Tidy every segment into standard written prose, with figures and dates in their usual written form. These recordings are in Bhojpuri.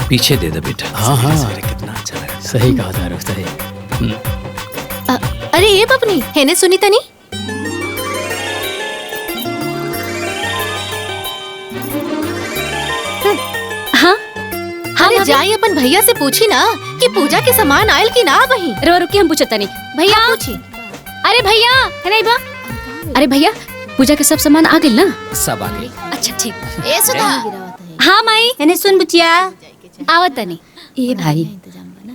पीछे दे दे बेटा। हाँ हाँ कितना अच्छा लगा। सही कहा था रुख, सही। अरे ये बपनी है ने सुनी तनी। हाँ अरे जाई अपन भैया से पूछी ना कि पूजा के सामान आयल की ना वही। रो रुकी हम पूछता नहीं भैया। पूछी। अरे भैया है नहीं बा। अरे भैया पूजा के सब सामान आ गए ना? सब आ गए। अच्छा ठीक। ए सुधा। हाँ माई एने सुन बुचिया। आवत नहीं। ए भाई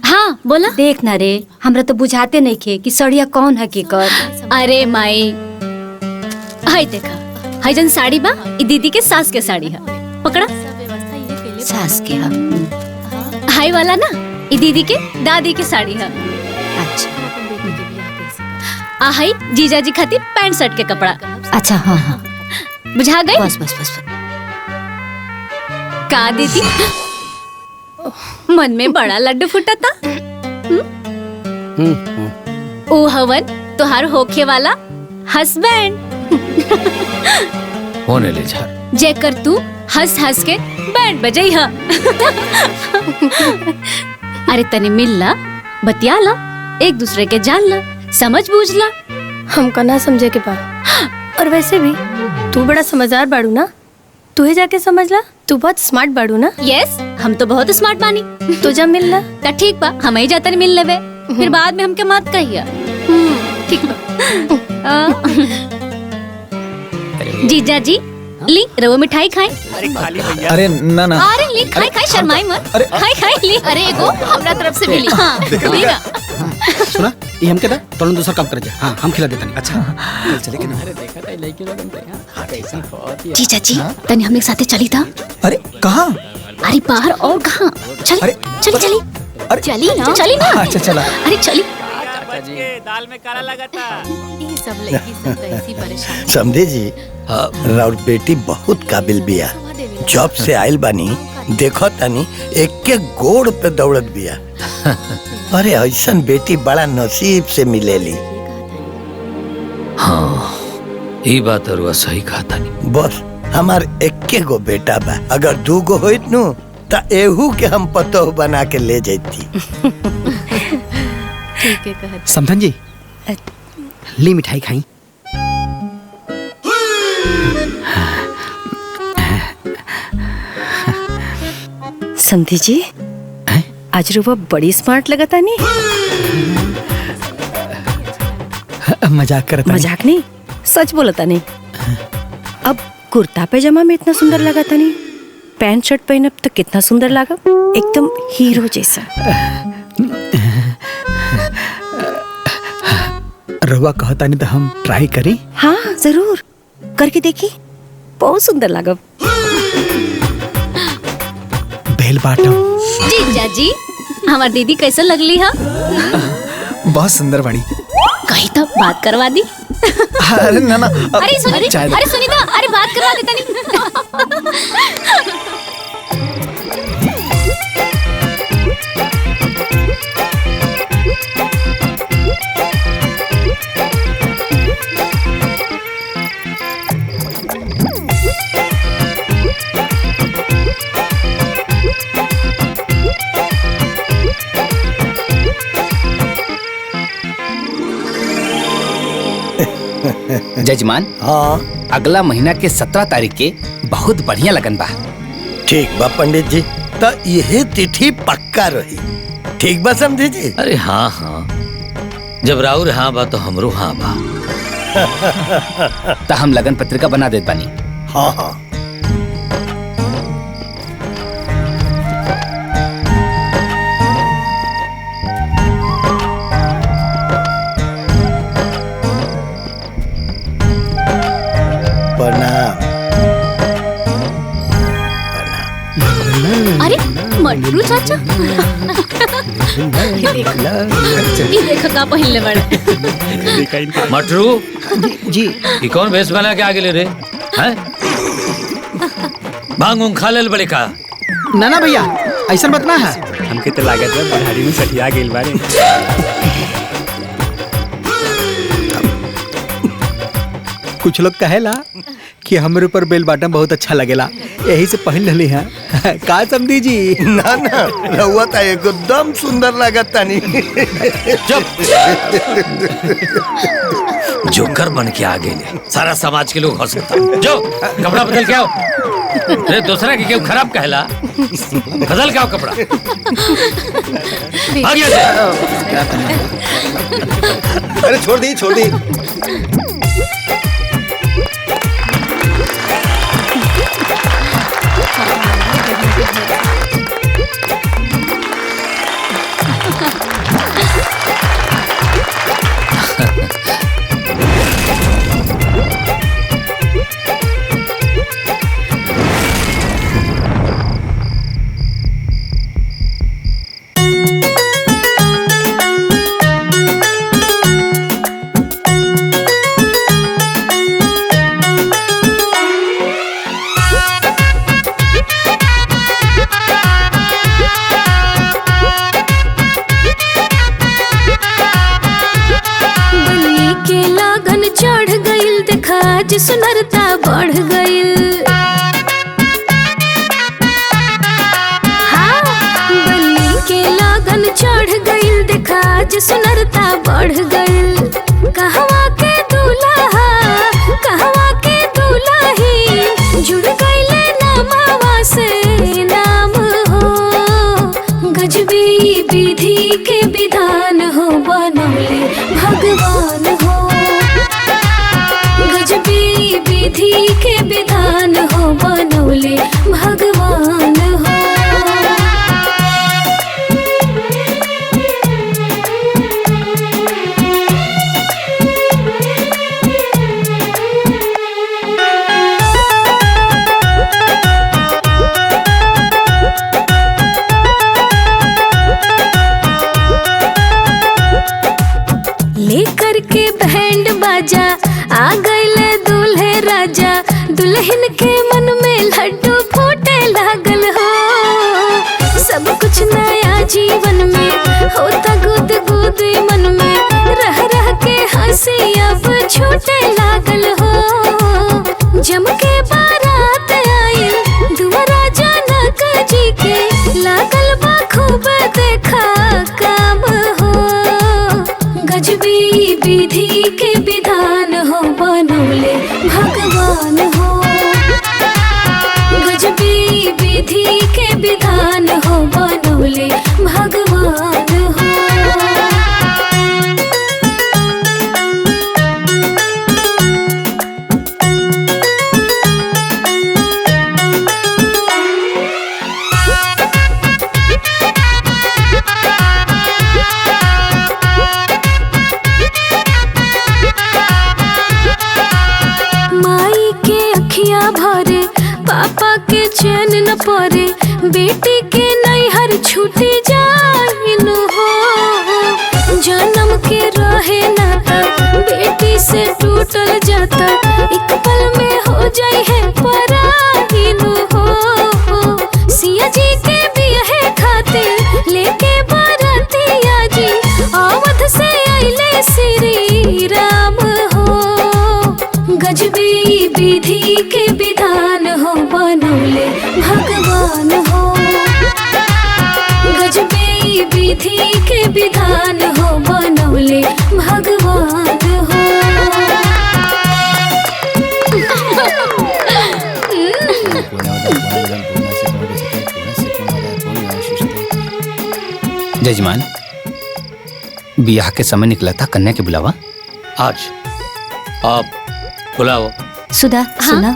हाँ बोला। देख ना रे, हमरा तो बुझाते नहीं खे कि सड़िया कौन है की कर। अरे माई हाय देखा, हाय जन साड़ी बा ई दीदी के सास के साड़ी है। पकड़ा। सास के है। हाय वाला ना ई दीदी के दादी के साड़ी है। अच्छा हाय जीजा जी खातिर पैंट शर्ट के कपड़ा। अच्छा हाँ हाँ बुझा गई। बस बस बस। का दीदी मन में बड़ा लड्डू फूटा था। ओ हवन तुहार होखे वाला हस्बैंड होने ले झार। जेकर तू हंस हंस के बैंड बजाई हा। अरे तने मिल ला, बतिया ला, एक दूसरे के जान ला, समझ बूझ ला। हमका ना समझे के बा। और वैसे भी तू बड़ा समझदार बाड़ू ना, तू ही जाके समझ ला। तू बहुत स्मार्ट बाड़ू ना। यस हम तो बहुत स्मार्ट बानी। तो जब मिल ला ता ठीक बा, हम ही जाते मिल लेवे, फिर बाद में हमके मत कहिया। ठीक बा। जीजा जी ली रवो मिठाई खाए। अरे खाली भैया। अरे ना ना। अरे ली खाई खाई शर्माई मत। खाई खाई ली। अरे एगो हमरा तरफ से मिली। हाँ लीगा। सुना ये हम कहता तोलन दूसरा काम कर जा। हाँ हम खिला देता नहीं। अच्छा चल चले कि ना। अरे देखा था लड़की लोगन पे। हाँ कैसी बहुत ही। जीजा जी तने हमने साथे चली था। अरे कहाँ? अरे बाहर और कहाँ? चली अरे, चली चली अरे चली ना, चली ना। अच्छा चला। अरे चली। दाल में काला लगा था। ये सब लड़की सब तो ऐसी परेशान। समझे जी, राउर बेटी बहुत काबिल बिया। जॉब से आयल बानी देखो तानी एक के गोड़ पे दौड़त बिया। अरे ऐसन बेटी बड़ा नसीब से मिलेली। हाँ ये बात अरुआ सही कहा था नहीं। बस हमार एक गो बेटा बा, अगर 2 गो होइत नु ता एहू के हम पतोह बना के ले जैती। ठीक है कहत। समझन जी ली मिठाई खाई। समझी जी आज रुआ बड़ी स्मार्ट लगा था नहीं। मजाक करता। मजाक नहीं, सच बोला था नहीं। अब कुर्ता पैजामा में इतना सुंदर लगा था नहीं, पैंट शर्ट पहनब तो कितना सुंदर लगा, एकदम हीरो जैसा। रवा कहता नहीं तो हम ट्राई करी। हाँ जरूर करके देखी, बहुत सुंदर लगा। बेल बाटम। जीजा जी हमार दीदी कैसे लगली है? बहुत सुंदर बड़ी। कहीं तो बात करवा दी। अरे ना ना। अरे सुनीता अरे बात करवा देता नहीं। जजमान हाँ अगला महीना के 17 तारीख के बहुत बढ़िया लगन बा। ठीक बा पंडित जी, तो यही तिथि पक्का रही। ठीक बा समझे जी। अरे हाँ हाँ जब राउर हाँ बा तो हमरो हाँ बा। तो हम लगन पत्रिका बना देत बानी। हाँ हाँ अरे मटरू चाचा ये देखो का पहले बड़ा मटरू जी ये कौन भेष बना के आगे ले रे हैं? भांग खा ले बड़े का। ना ना भैया ऐसा मत ना है। हमके तो लागत है बुढ़ारी में सठिया गेल बारे। कुछ लोग कहेला कि हमरे ऊपर बेल बाटम बहुत अच्छा लगेला, यही से पहन रही है का समझी जी। ना ना रहुआ तो एकदम सुंदर लागत तानी। जोकर बन के आ गए, सारा समाज के लोग हंसता। जो कपड़ा बदल के आओ। अरे दूसरा की क्यों खराब कहला, बदल के आओ कपड़ा। आ गया से। अरे छोड़ दी छोड़ दी। सुनरता बढ़ गइल। हाँ, बनी के लगन चढ़ गइल, देखा आज सुनरता बढ़ गइल। कहवा के दूल्हा कहवा के दूल्ही, जुड़ गइले नामावा से नाम हो। गजबी विधि के विधान हो, बनौले भगवान हो। विधि के विधान हो, बनौले भगवान हो। लेकर के बैंड बाजा आ गइले दूल्हे राजा, दुल्हन के मन में लड्डू फूटे लागल हो। सब कुछ नया जीवन में होता गुद गुद मन में, रह रह के हंसी अब छूटे लागल हो। जम के बारात आइल दुआरा जनक जी के, लागल बा खूब देखा काम हो। गजबी विधि के विधान हो, बनौले भगवान हो। गजबी विधि के विधान हो, बनौले भगवान हो। माई के अखियां भरे, पापा के चैन न पड़े, बेटी के नैहर छूटी जाइनु हो। जन्म के रहे नाता बेटी से टूटल जाता, एक पल में हो जाए है पराइनु हो। सिया जी के बियाहे खातिर लेके बारातिया जी, अवध से आइले श्री राम हो। गजबी विधि के विधान हो, बनौले भगवान हो। गजबी विधि के विधान हो, बनौले भगवान हो। जजमान, बियाह के समय निकला था कन्या के बुलावा। आज आप बुलाओ। सुधा सुना,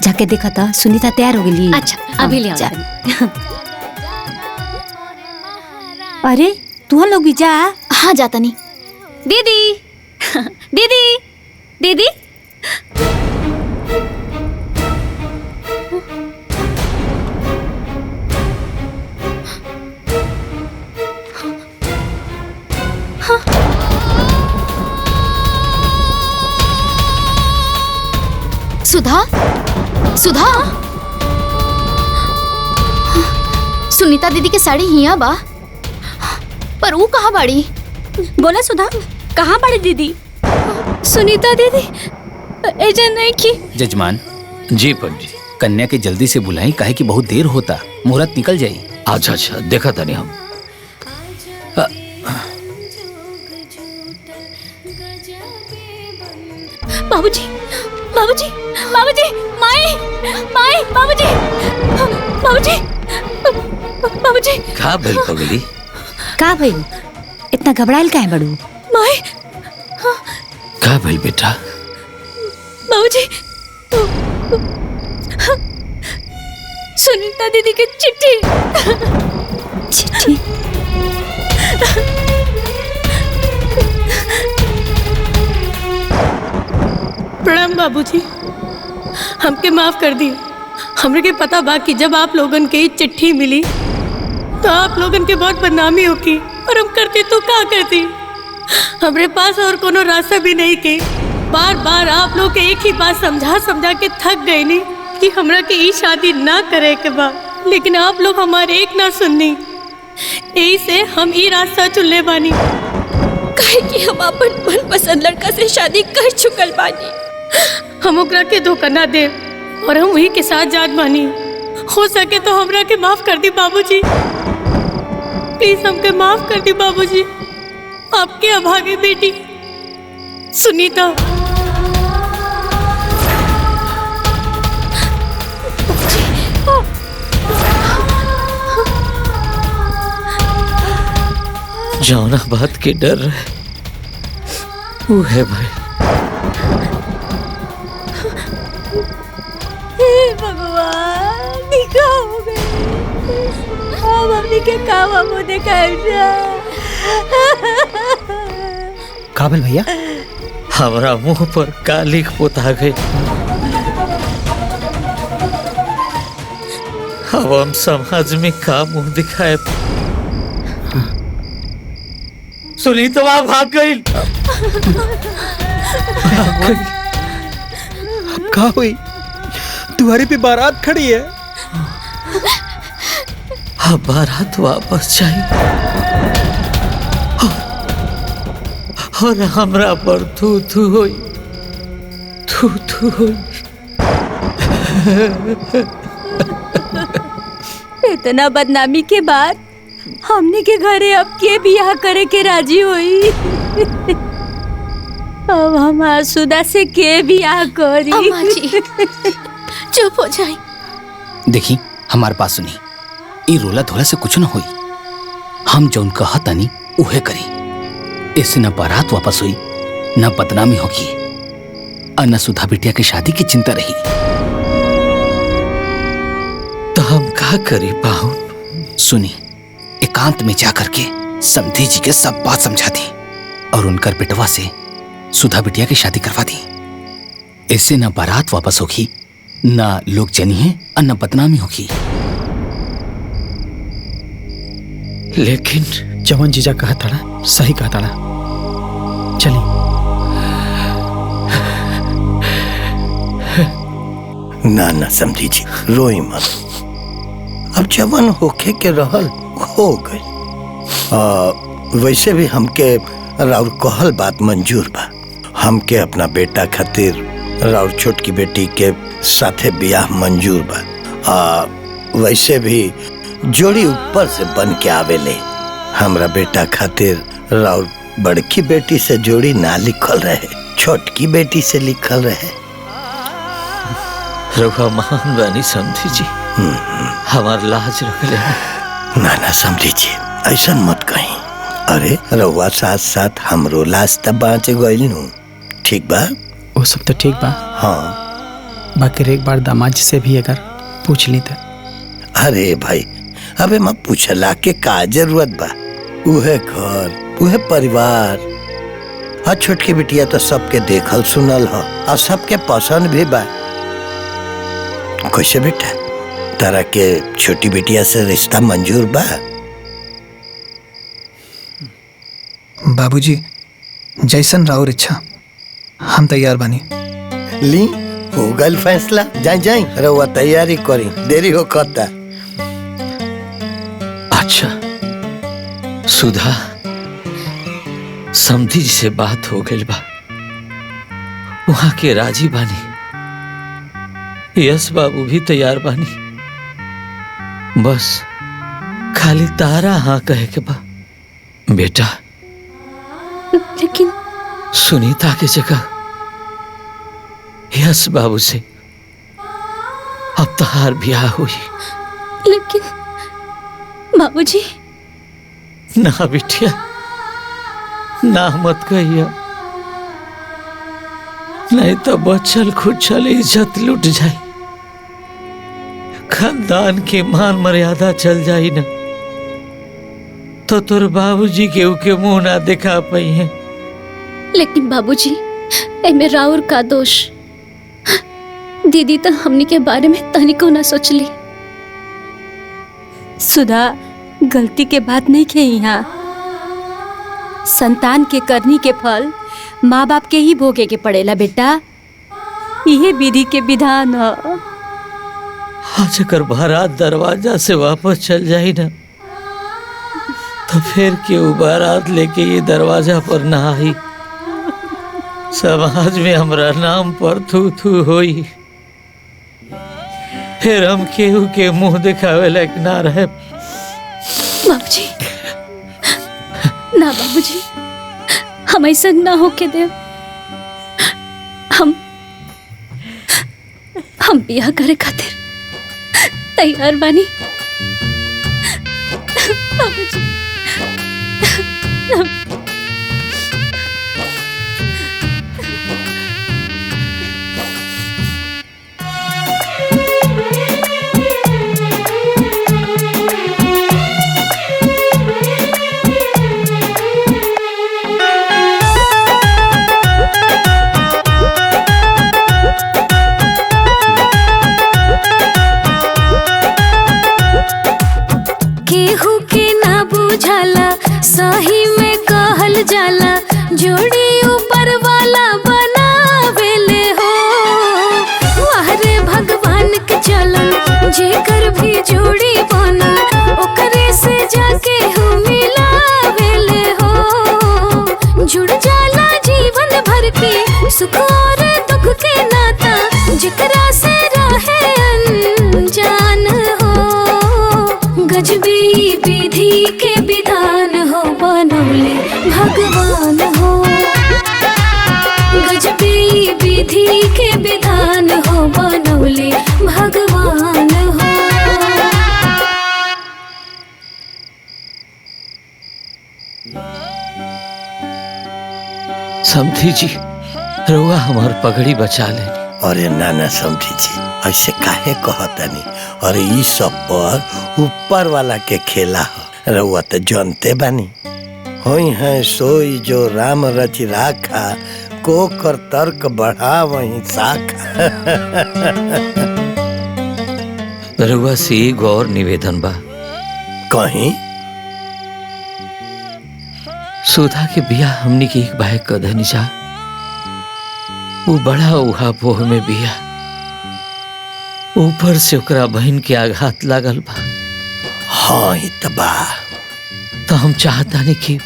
जाके देखा था सुनीता तैयार हो गई। अच्छा अभी ले आओ। अरे तू लोग भी जा। हाँ जाता नहीं। दीदी दीदी दीदी सुधा सुधा, सुनीता दीदी के साड़ी हिया बा, पर वो कहाँ बाड़ी? बोला सुधा, कहाँ बड़ी दीदी? सुनीता दीदी एजा नहीं की। जजमान जी पंडित, कन्या के जल्दी से बुलाई, काहे कि बहुत देर होता, मुहूर्त निकल जाई। अच्छा अच्छा, देखा था नहीं हम। बाबूजी, बाबूजी, बाबूजी, माई, माई, बाबूजी, बाबूजी, बाबूजी। का भइल पगली? का भइल? इतना घबराइल काहे बड़ू? माई, का भइल बेटा? बाबूजी, सुनीता दीदी की चिट्ठी। चिट्ठी? प्रणाम बाबूजी, हमके माफ कर दी। हमरे के पता बा कि जब आप लोगन के ये चिट्ठी मिली तो आप लोगन के बहुत बदनामी होगी, और हम करती तो क्या करती। हमरे पास और कोनो रास्ता भी नहीं के। बार बार आप लोग के एक ही बात समझा समझा के थक गई नी कि हमरा के ई शादी ना करे के बा, लेकिन आप लोग हमारे एक ना सुननी। यही से हम ई रास्ता चुनले बानी। काहे कि हम अपन मनपसंद लड़का से शादी कर चुकल बानी। हम ओकरा के धोखा ना दे और हम वही के साथ जात बानी। हो सके तो हमरा के माफ कर दी बाबूजी, प्लीज हमके माफ कर दी बाबूजी। आपके अभागे बेटी सुनीता। जौना बात के डर रहे वो है भाई। हे भगवान, निका हो गई। अब हमनी के काम हमो देखाई जा। काबिल भैया, हमारा मुंह पर कालिक पोता गई। अब हम समाज में का मुंह दिखाए? सुनीता वहां भाग गई। का हुई? तुम्हारी पे बारात खड़ी है। अब बारात वापस जाई और हमरा पर थू थू होई, थू थू होई। इतना बदनामी के बाद हमने के घरे अब के बियाह करे के राजी हुई। अब हम आसुदा से के बियाह करी? अम्मा जी, चुप हो जाए। देखी हमार बात सुनी, ई रोला धोला से कुछ न होई। हम जौन कहा तानी उहे करी। इससे न बारात वापस हुई, न बदनामी होगी, और न सुधा बिटिया की शादी की चिंता रही। तो हम का करी पाहुन? सुनी, एकांत में जाकर के समधी जी के सब बात समझा दी और उनकर बेटवा से सुधा बिटिया की शादी करवा दी। इससे न बारात वापस होगी, न लोग जनिए और न बदनामी होगी। लेकिन जवन जीजा कहा था सही कहा था। चली ना ना समझी जी, रोई मत। अब जवन होके के रहल हो गई। वैसे भी हमके राउर कहल बात मंजूर बा। हमके अपना बेटा खातिर राउर छोटकी बेटी के साथे बियाह मंजूर बा। वैसे भी जोड़ी ऊपर से बन के आवेले। हमरा बेटा खातिर राउर बड़की बेटी से जोड़ी ना लिखल रहे, छोटकी बेटी से लिखल रहे। रघुआ महान बानी समझी जी, हमार लाज रख ले। ना ना समझी जी, ऐसा मत कहीं। अरे रउआ साथ साथ हमरो लाज तब बाँच गइल नु। ठीक बा? वो सब तो ठीक बा। हाँ, बाकी एक बार दामाद जी से भी अगर पूछ ली तो। अरे भाई, अबे मैं पूछला के का जरूरत बा? उहे घर, उहे परिवार। हाँ, छोटकी बिटिया तो सबके देखल सुनल हो और सबके पसंद भी बा। कैसे बेटा, तारा के छोटी बिटिया से रिश्ता मंजूर बा? बाबूजी, जैसन राउर इच्छा, हम तैयार बानी। ली हो गल फैसला। जाई जाई रउआ तैयारी करी, देरी हो कहता। अच्छा सुधा, समधी जी से बात हो गई बा, वहां के राजी बानी। यस बाबू भी तैयार बानी, बस खाली तारा हाँ कहे के बा। बेटा लेकिन सुनीता की जगह यस बाबू से अब तहार ब्याह हुई। लेकिन बाबूजी। ना बिटिया, ना मत कहिया, नहीं तो बचल खुचल इज्जत लुट जाए, खानदान की मान मर्यादा चल जाई ना, तो तोर बाबूजी के मुंह ना दिखा पाई है। लेकिन बाबूजी एमे राउर का दोष? दीदी तो हमनी के बारे में तनिको ना सोचली। सुधा गलती के बात नहीं खे यहाँ। संतान के करनी के फल माँ बाप के ही भोगे के पड़ेला बेटा, यही विधि के विधान है। आज अगर बारात दरवाजा से वापस चल जाए ना, तो फिर क्यों बारात लेके ये दरवाजा पर ना आई, समाज में हमरा नाम पर थू थू होई, फिर हम केहू के मुंह दिखावे लायक ना रहे। बाबूजी ना, बाबूजी हम ऐसा ना होके दे। हम बियाह करे खातिर तैयार बानी बाबूजी। केहू के ना बुझाला, सही में कहल जाला, जोड़ी ऊपर वाला बनावेले हो। वाहरे भगवान के चलन, जेकर भी जोड़ी बनल, ओकरे से जाके हो मिलावेले हो। जुड़ जाला जीवन भर के सुख और दुख के नाता, जेकरा से रहे अनजान हो। गजबी विधि के विधान हो, बनौले भगवान हो। गजबी विधि के विधान हो, बनौले भगवान हो। समधी जी, रुआ हमार पगड़ी बचा लेनी। अरे नाना समझी जी, ऐसे काहे कहतनी? अरे ई सब पर ऊपर वाला के खेला हो, रउआ तो जानते बानी। होई है सोई जो राम रच राखा, को कर तर्क बढ़ा वही साखा। रुआ से गौर निवेदन बा, कहीं सुधा के बिया हमनी के एक बाहे कदनी जा, वो बड़ा उहा पोह में बिया, ऊपर से ओकरा बहन के आघात लागल बा। हाँ ही तबा, तो हम चाहता नहीं कि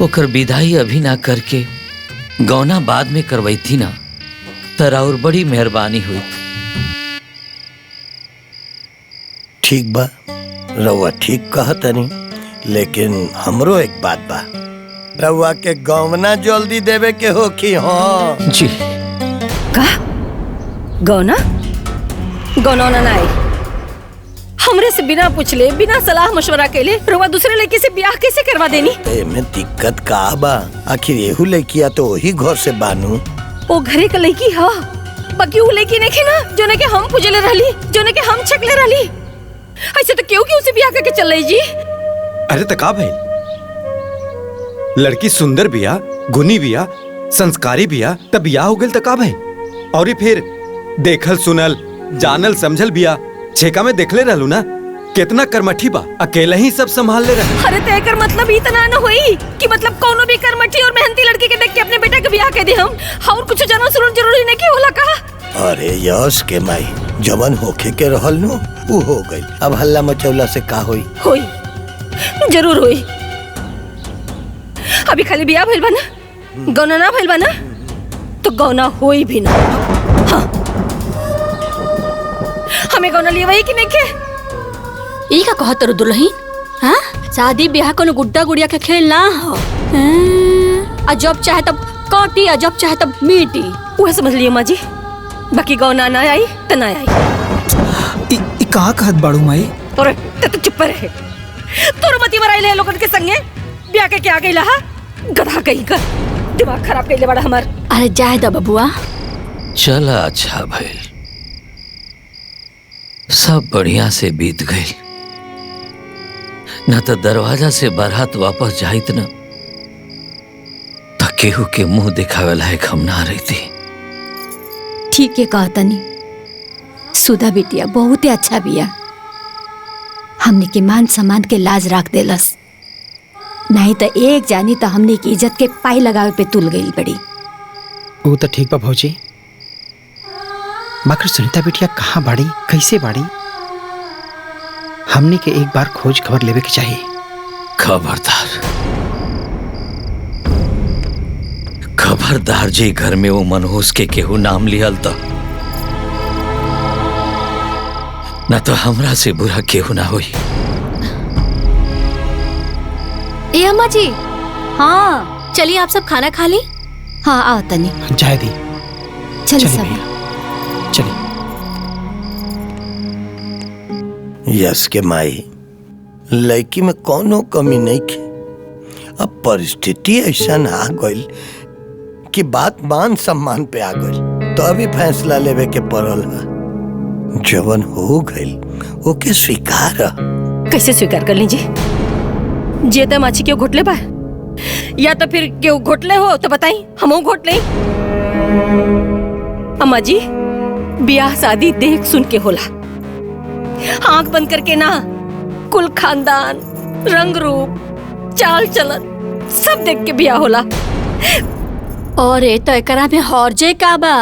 ओकर विदाई अभी ना करके गौना बाद में करवाई थी ना, तर और बड़ी मेहरबानी हुई। ठीक बा, रउआ ठीक कहतनी, लेकिन हमरो एक बात बा, रउआ के गौना जल्दी देवे के हो कि? हाँ जी। का गौना? गौना ना आई, हमरे से बिना पूछले, बिना सलाह मशवरा के ले रुआ दूसरे लड़की से ब्याह कैसे करवा देनी? एमे दिक्कत का बा? आखिर एहू लड़किया तो वही घर से बानू। ओ घरे का लड़की हा, बाकी वो लड़की नहीं ना जो ने के हम पूजले रहली, जो ने के हम छकले रहली। ऐसे तो क्यों से ब्याह करके चल रही जी? अरे तका भाई, लड़की सुंदर बिया, गुनी बिया, संस्कारी बिया, तब बिया हो गल तका भाई। और फिर देखल सुनल जानल समझल बिया, छेका में देखले रहलू ना, कितना कर्मठी बा, अकेला ही सब संभाल ले रहा। अरे तेकर मतलब इतना न होई कि मतलब कोनो भी कर्मठी और मेहनती लड़की के देख के अपने बेटा के ब्याह कर दे हम, और कुछ जानल सुनल जरूरी नहीं कि होला का? अरे यश के माई, जवन होखे के रहल नु वो हो गई, अब हल्ला मचौला से का होई? होई, जरूर होई। अभी खाली ब्याह भइल बा ना, गौना ना भइल बा ना, तो गौना होई भी ना। हाँ में गौना लिए वही कि नहीं के? ई का कहत रो दुल्हन? हाँ, शादी ब्याह कोनो गुड्डा गुड़िया के खेल ना हो। आ जब चाहे तब काटी, आ जब चाहे तब मीटी। वह समझ लियो माँ जी। बाकी गौना ना आई तो ना आई। ई कहाँ कहत बाड़ू माई? और तो चुप रहे। तोर मती मराई ले लोगन के संगे ब्याह के आ गई लहा। गधा कहीं का दिमाग खराब कर ले बड़ा हमार। अरे जाए दा बबुआ। चला अच्छा भइल, सब बढ़िया से बीत गई। न तो दरवाजा से बारात वापस जाइत न तो केहू के मुंह दिखावे लायक हम ना रहती। ठीक है कहा तनी। सुधा बिटिया बहुत ही अच्छा बिया। हमने के मान सम्मान के लाज रख देलस, नहीं तो एक जानी तो हमने की इज्जत के पाई लगावे पे तुल गई बड़ी। वो तो ठीक बा भौजी, बाकी सुनीता बिटिया कहाँ बाड़ी, कैसे बाड़ी? हमने के एक बार खोज खबर लेवे के चाहिए। खबरदार, खबरदार जी घर में वो मनहूस के केहू नाम लिहल तो न तो हमरा से बुरा केहू ना होई। ए अम्मा जी, हाँ चलिए आप सब खाना खा ली। हाँ आओ तनी। जाए दी। चल सब। चलिए। यस के माई, लड़की में कोनो कमी नहीं की। अब परिस्थिति ऐसा आ गई कि बात मान सम्मान पे आ गई, तो अभी फैसला लेवे के पड़ल है। जवन हो गई ओके स्वीकार। कैसे स्वीकार कर लीजिए? जेता माछी क्यों घोटले बा, या तो फिर क्यों घोटले हो तो बताई, हम घोट ले। अम्मा जी, ब्याह शादी देख सुन के होला, आंख बंद करके ना। कुल खानदान, रंग रूप, चाल चलन सब देख के ब्याह होला। और ए तो एकरा में हौरजे का बा?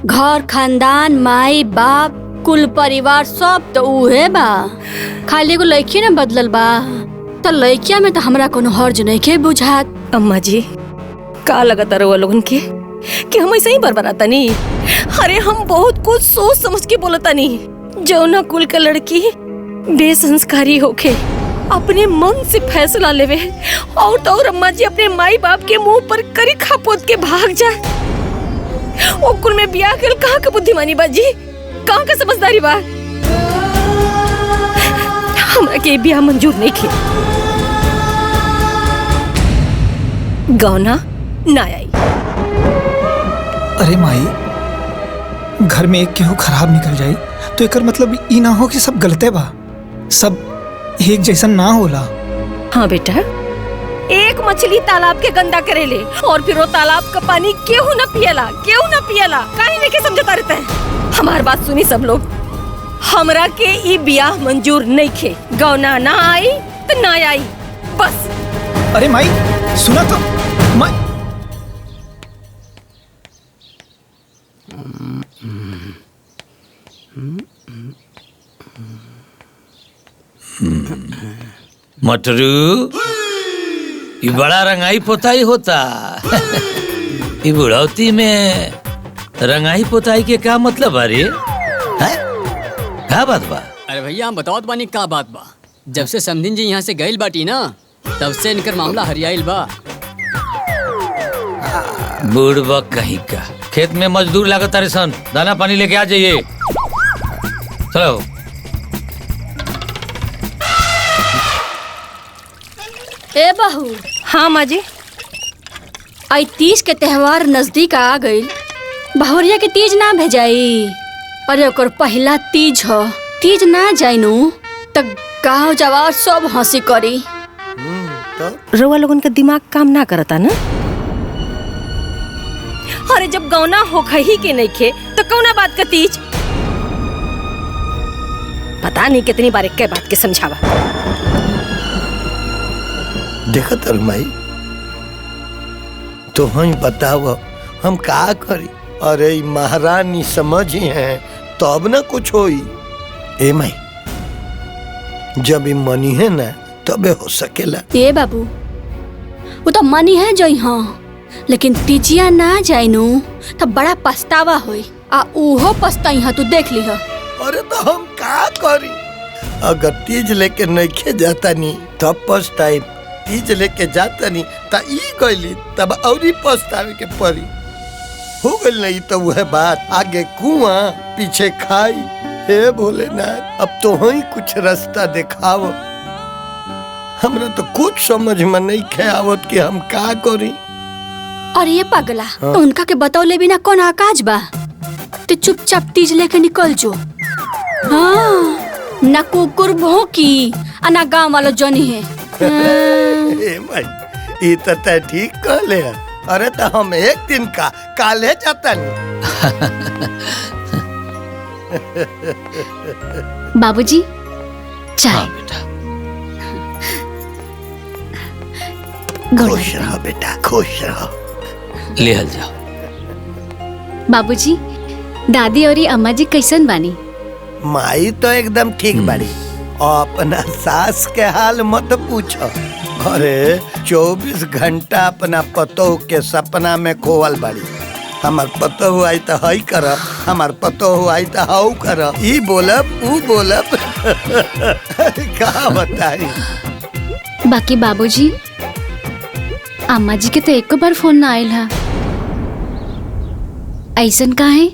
घर खानदान, माई बाप, कुल परिवार सब तो उहे बा। खाली एगो लड़की ना बदलल बा, तो लड़किया में तो हमरा कोनो हर्ज नहीं के बुझात। अम्मा जी, का लगता रहो लोगन के कि हम ऐसे ही बरबराता नहीं? अरे हम बहुत कुछ सोच समझ के बोलता नहीं। जो ना कुल का लड़की बेसंस्कारी होके अपने मन से फैसला लेवे, और तो और अम्मा जी अपने माई बाप के मुंह पर करी खापोत के भाग जाए। ओ कुल में ब्याह कर कहाँ का बुद्धिमानी बाजी, कहाँ का समझदारी बा? हमरा के ब्याह मंजूर नहीं खे। गौना ना आई। अरे माई, घर में एक केहू खराब निकल जाई तो एकर मतलब ई ना हो कि सब गलते बा, सब एक जैसा ना होला। हाँ बेटा, एक मछली तालाब के गंदा करेले और फिर वो तालाब का पानी केहू न पियला, केहू न पियला। काहे नहीं के समझता रहता है? हमार बात सुनी सब लोग, हमरा के ई ब्याह मंजूर नहीं खे। गौना ना आई तो ना आई, बस। अरे माई सुना तो, माई। मटरू, ये बड़ा रंगाई पोताई होता। ये बुढ़ौती में रंगाई पोताई के क्या मतलब अरे? क्या बात बा? अरे भैया हम बताओ बानी का बात बा। जब से समधिन जी यहाँ से गइल बाटी ना, तब से इनकर मामला हरियाइल बा। बूढ़बा कहीं का, खेत में मजदूर लागत तारे सन, दाना पानी लेके आ जाइए। चलो। ए बहू। हाँ माँ जी। आई तीज के त्योहार नजदीक आ गई, बहुरिया के तीज ना भेजाई। अरे ओकर पहला तीज हो, तीज ना जाइनू तो गाँव जवार सब हंसी करी। रउआ लोगन का दिमाग काम ना करता ना? अरे जब गौना हो ही के नहीं खे तो कौना बात का तीज? पता नहीं कितनी बार एक बात के समझावा। देखा तर माई, तो हम बताओ हम का करी? अरे महारानी समझी हैं तब ना कुछ होई। ए माई, जब मनी है ना तबे हो सकेला। ए बाबू, वो तो मनी है जो हाँ, लेकिन तीजिया ना जाइनू तो बड़ा पछतावा होई। आ उहो पछताई हा, तू देख ली हा। अरे तो हम का करी? अगर तीज लेके नइखे जाता नी तब पछताई, तीज लेके जाता नी ता ई गइली तब औरी पछतावे के पड़ी। हो गइल नहीं तो वह बात, आगे कुआं पीछे खाई। हे भोलेनाथ, अब तो ही कुछ रास्ता दिखाओ। हमरा तो कुछ समझ में नहीं खे आवत कि हम का करी। और ये पगला हाँ। तो उनका के बतौले बिना कौन आकाज बा? तो चुपचाप तीज लेके निकल जो। हाँ, ना कुकुर भौंकी आ ना गांव वालों जनी है। ए माई, ई तो तय ठीक कहले है। अरे तो हम एक दिन का काले जाता नहीं। बाबूजी चाय। खुश रहो बेटा, खुश रहो। ले हल जाओ। बाबूजी, दादी और अम्मा जी कैसन बानी? माई तो एकदम ठीक बाड़ी। और अपना सास के हाल मत पूछो। अरे 24 घंटा अपना पतोह के सपना में खोवल बाड़ी। हमार पतोह आई तो हई करब, हमार पतोह आई तो हाउ करब, ई बोलब ऊ बोलब। का बताई। बाकी बाबूजी, अम्मा जी के तो एक बार फोन ना आयल है, ऐसन का है?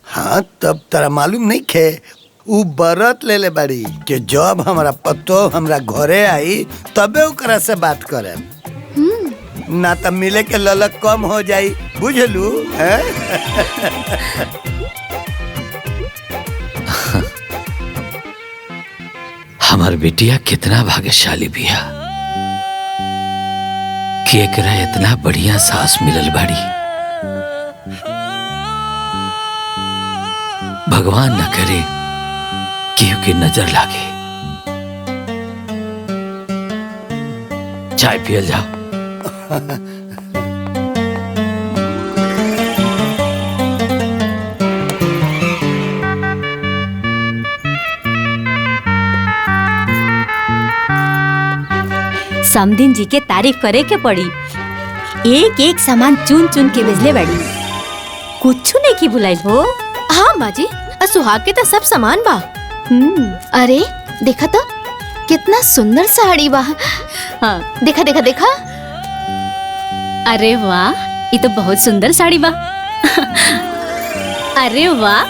हाँ, तब तरा मालूम नहीं खे, ऊ बरत ले ले बाड़ी कि जब हमारा पतो हमरा घरे आई तबे ओकरा से बात करे, ना तो मिले के ललक कम हो जाई। बुझलू? हमार बेटिया कितना भाग्यशाली बिया कि एकरा इतना बढ़िया सास मिलल बाड़ी। भगवान न करे केहू के नजर लागे। चाय पियल जाओ। समदिन जी के तारीफ करे के पड़ी। एक एक सामान चुन चुन के भेजले बड़ी, कुछ नहीं की बुलाई हो। हाँ माँ जी, सुहाग के तो सब सामान बा। अरे देखा तो कितना सुंदर साड़ी बा। हाँ। देखा देखा देखा। अरे वाह, ये तो बहुत सुंदर साड़ी बा। अरे वाह,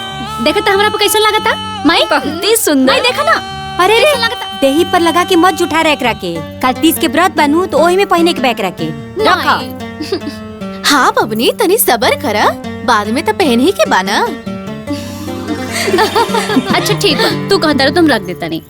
देखा तो हमारा कैसा लगा था? माई बहुत सुंदर। माई देखा ना। अरे रे, देही पर लगा के मत जुठा रख के। कल तीज के व्रत बनू तो ओही में पहने के बैग रखे रखा। हाँ बबनी, तनी सबर करा, बाद में तो पहन ही के बाना। अच्छा ठीक है, तू कहता तुम रख देता नहीं।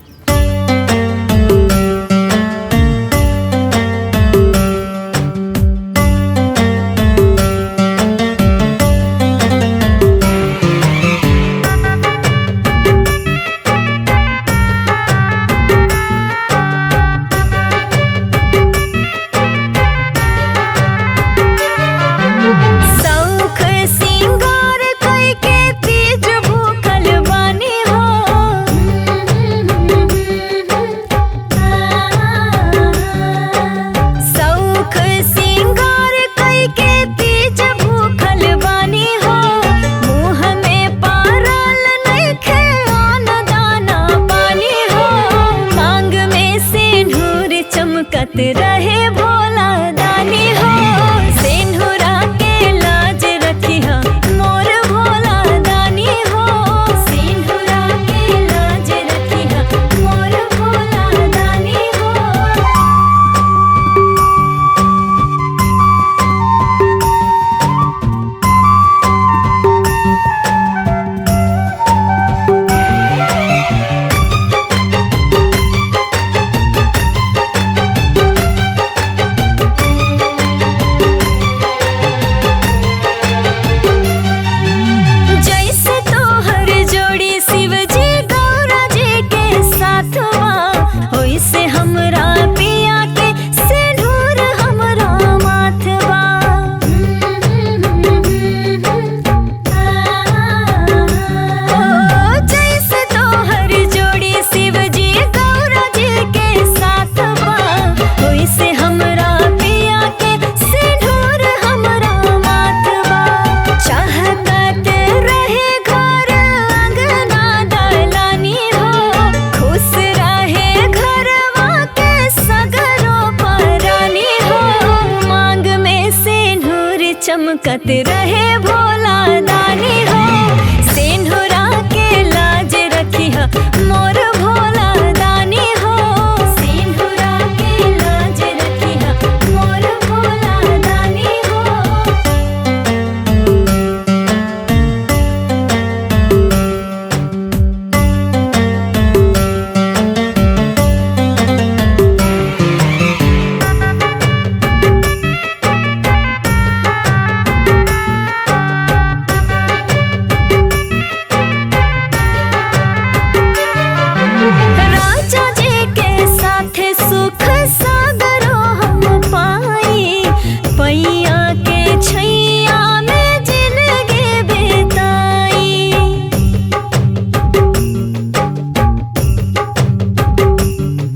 रहे भोला दानी हो, सिंधुरा के लाज रखी हो मोर भोला दानी हो, सिंधुरा के लाज रखी हो मोर भोला दानी हो। चमकत रहे भोला दानी हो सिंदूरा के लाज रखी है मोर भोला दानी हो सिंदूरा के लाज रखी है मोर भोला दानी हो। राजा जी के साथ सुख सागरो हम पाई पैया के छैया में जिंदगी बिताई।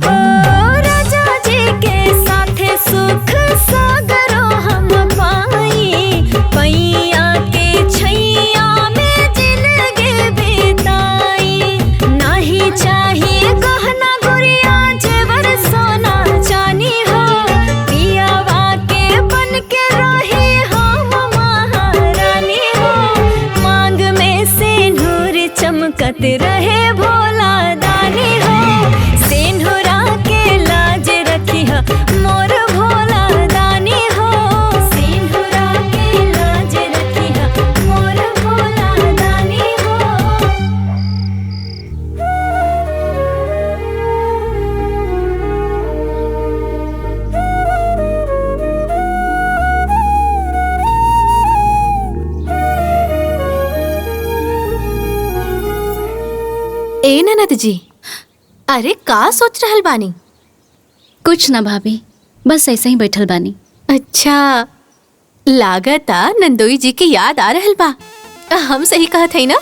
ओ राजा जी के साथ सुख सागरो हम पाई पैया के छैया में जिंदगी बिताई। नहीं चाहिए गहना गुड़िया जेवर सोना चानी हो पियावा के बन के रही हम महारानी हो मांग में सिंदूर चमकत रहे भोला दानी हो सिंदूरा के लाज रखी है मोर भोला दानी हो सिंदूरा के लाज रखी है मोर भोला दानी हो। ए ननद जी, अरे का सोच रहल बानी? कुछ ना भाभी, बस ऐसे ही बैठल बानी। अच्छा, लागता नंदोई जी के याद आ रहल बा। हम सही कहत हई ना?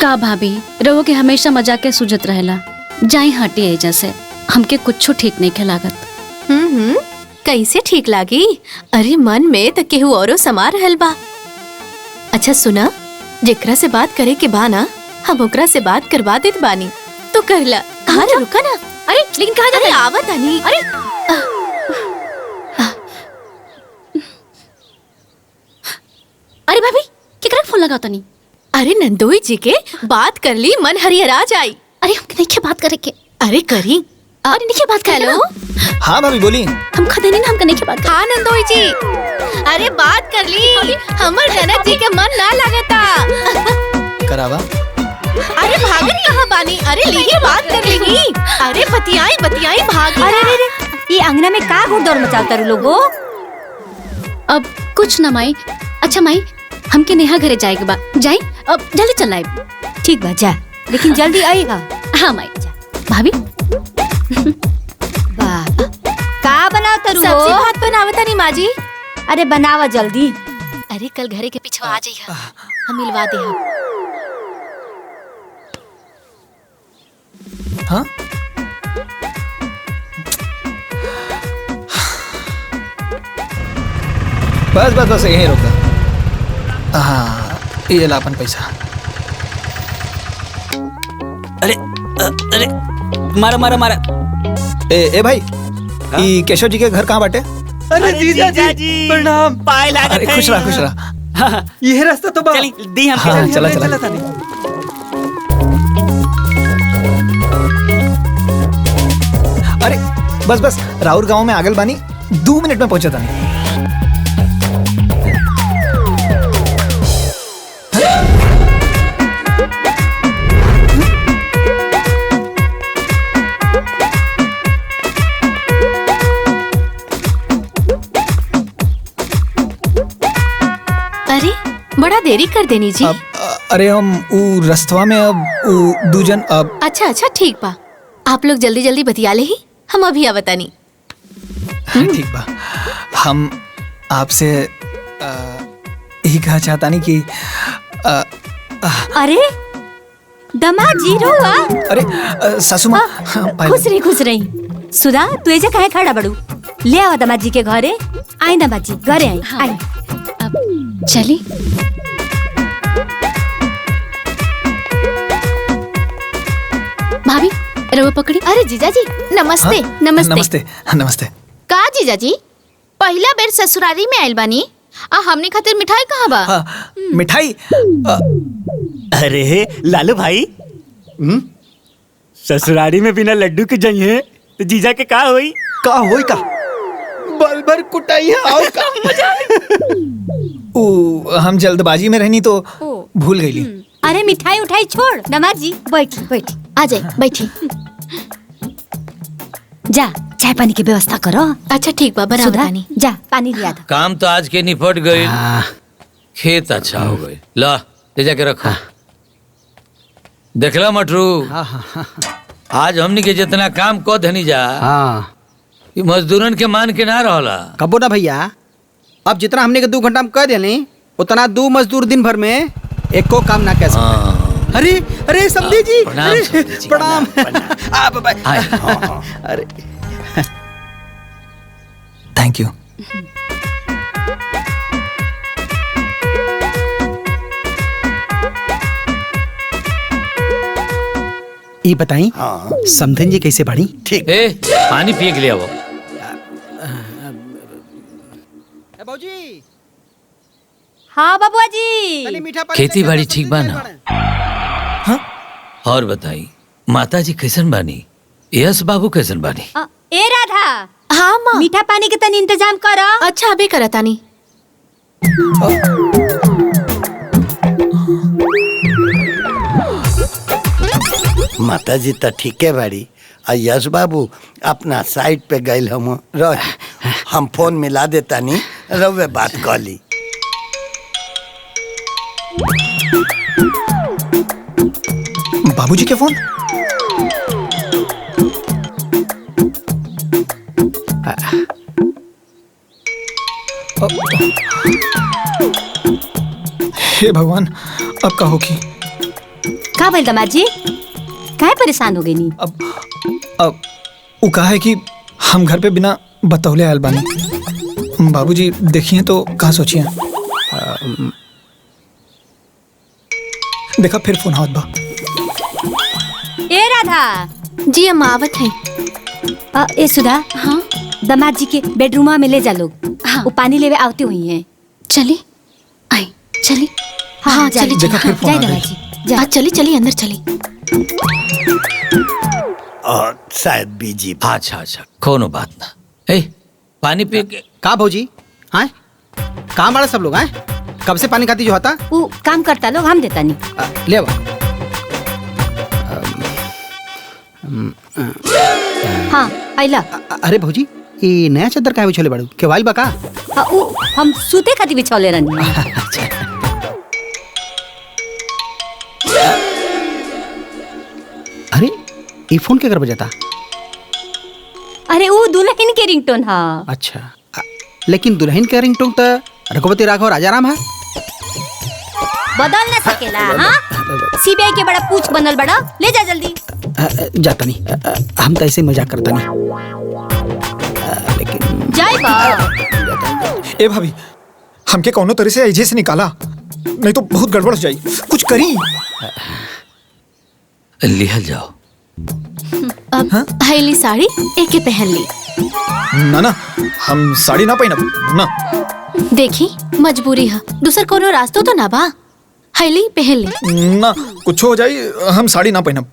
का भाभी, रहो के हमेशा मजाक के सुझत रहेला। जाई हटी एजा से, हमके कुछ ठीक नहीं के लागत। कैसे ठीक लागी? अरे मन में त केहू औरो समा रहल बा। अच्छा सुना, जेकरा से बात करे के बा ना, हम ओकरा से बात करवा देत बानी, तो कर ला। हाँ रुका ना। अरे लेकिन कहाँ जाता है? आवत आनी। अरे अरे भाभी, केकरा के फोन लगाता नहीं? अरे नंदोई जी के बात कर ली, मन हरिहरा जाई। अरे हमके नहीं क्या बात करे के? अरे करी। अरे नहीं क्या बात कर लो? हाँ भाभी बोली। हम खदे नहीं ना, हमके नहीं क्या बात कर। हाँ नंदोई जी, अरे बात कर ली, हमर ननद जी के मन ना लगता। करावा। अरे भागत कहाँ बानी? अरे लीजिए बात कर लेगी। अरे बतियाई बतियाई भागी। अरे रे रे, ये अंगना में का घुड़दौड़ मचाता रू लोगो? अब कुछ ना माई। अच्छा माई, हमके नेहा घरे जाएगा बा, जाई अब जल्दी चल आए। ठीक बा जा, लेकिन जल्दी आएगा। हाँ माई। भाभी वाह, का बनावत रू? सब्जी भात बनावता नहीं माँ जी। अरे बनावा जल्दी। अरे कल घरे के पीछे आ जाइए, हम मिलवा दे। हाँ बस बस बस यहीं रोका। हाँ ये ला अपन पैसा। अरे अरे मारा मारा मारा। ए भाई, ई केशव जी के घर कहाँ बाटे? अरे जीजा जी प्रणाम। पाए लागत अरे खुश रहा खुश रहा। ये रास्ता तो चली दी हम। हाँ चला चला। अरे बस बस, राउर गांव में आगल बानी, 2 मिनट में पहुंचा था। अरे बड़ा देरी कर देनी जी। अरे हम ऊ रस्तवा में अब ऊ दूजन अब। अच्छा अच्छा ठीक बा, आप लोग जल्दी जल्दी बतिया ले ही, हम अभी आवतानी। ठीक बा, हम आपसे यही कहा चाहता नहीं कि अरे दमाद जी रोआ। अरे सासू माँ खुश रही। सुधा तू एजा काहे खड़ा बड़ू? ले आवा दमाद जी के घरे। आई दमाद जी घरे आई। हाँ। आई अब चली। भाभी रवा पकड़ी। अरे जीजा जी नमस्ते। हाँ? नमस्ते नमस्ते। का जीजा जी, पहला बेर ससुरारी में आयल बानी हमने खातिर मिठाई कहाँ बा? मिठाई अरे लालू भाई, ससुरारी में बिना लड्डू के जाइए तो जीजा के का होई? का होई का? बल भर कुटाई आओ का मजा। हम जल्दबाजी में रहनी तो भूल गई। अरे मिठाई उठाई छोड़, दामाद जी बैठी बैठी, आ जाए बैठी। जा चाय पानी की व्यवस्था करो। अच्छा ठीक बा, बना सुधा, पानी। जा पानी लिया दो। काम तो आज के निपट गई, खेत अच्छा हो गए। ला ले जाके रखो। देखला मटरू, आज हमनी के जितना काम को धनी जा, मजदूरन के मान के ना रहला। कबो ना भैया, अब जितना हमने के 2 घंटा में कर देनी उतना 2 मजदूर दिन भर में एक को काम ना कैसे। अरे अरे समधी जी, प्रणाम। अरे थैंक यू। ये बताई समधन जी कैसे बढ़ी? ठीक। पानी पिए के लिए आओ। हाँ बबुआ जी, खेती बाड़ी ठीक बा ना? और बताई माता जी कैसन बानी? यस बाबू कैसन बानी? ए राधा, हाँ माँ, मीठा पानी के तनी इंतजाम करो। अच्छा अभी करा तानी। माता जी तो ठीक है बाड़ी। यश बाबू अपना साइड पे गए हम फोन मिला देता नहीं, रवे बात कर ली। बाबूजी के फोन? हे भगवान, अब का होगी? का भाई दामाद जी, काहे परेशान हो गई नी? अब वो कहा है कि हम घर पे बिना बतौले आयल बानी। बाबूजी देखिए तो कहा सोचिए। देखा फिर फोन हाथ बा। ए राधा जी, हम आवत हैं। ए सुधा, हाँ दामाद जी के बेडरूमा में ले जा लोग। हाँ, वो पानी लेवे आवती हुई हैं। चली आई, चली। हाँ चली देखा फिर फोन आ दामाद गई। जी, हाँ चली चली अंदर चली। और शायद बीजी। अच्छा अच्छा, कोनो बात ना। ए पानी पी के का भौजी? हाँ काम वाला सब लोग हैं? कब से पानी खाती जो होता? वो काम करता लोग, हम देता नहीं। ले आओ। हाँ आइला। अरे भौजी, ये नया चादर काहे बिछोले बाड़ू? केवाइल बा का? हम सूते खातिर बिछौले रहनी। अरे ये फोन क्या कर बजाता? अरे वो दुल्हन के रिंगटोन हा। अच्छा, लेकिन दुल्हन के रिंगटोन तो रघुपति राघव राजाराम है। बदल न सकेला। हाँ सीबीआई के बड़ा पूछ बनल बड़ा, ले जा जल्दी। जाता नहीं, हम तो ऐसे मजाक करता नहीं। लेकिन जाए बा। ए भाभी, हमके कौनो तरह से ऐजे से निकाला, नहीं तो बहुत गड़बड़ हो जाई। कुछ करी। लिहल जाओ। अब हैली साड़ी एके पहन ली। ना ना, हम साड़ी ना पहनब ना। देखी मजबूरी है, दूसर कोनो रास्ता तो ना बा। हैली पहन ली। ना कुछ हो जाई, हम साड़ी ना पहनब।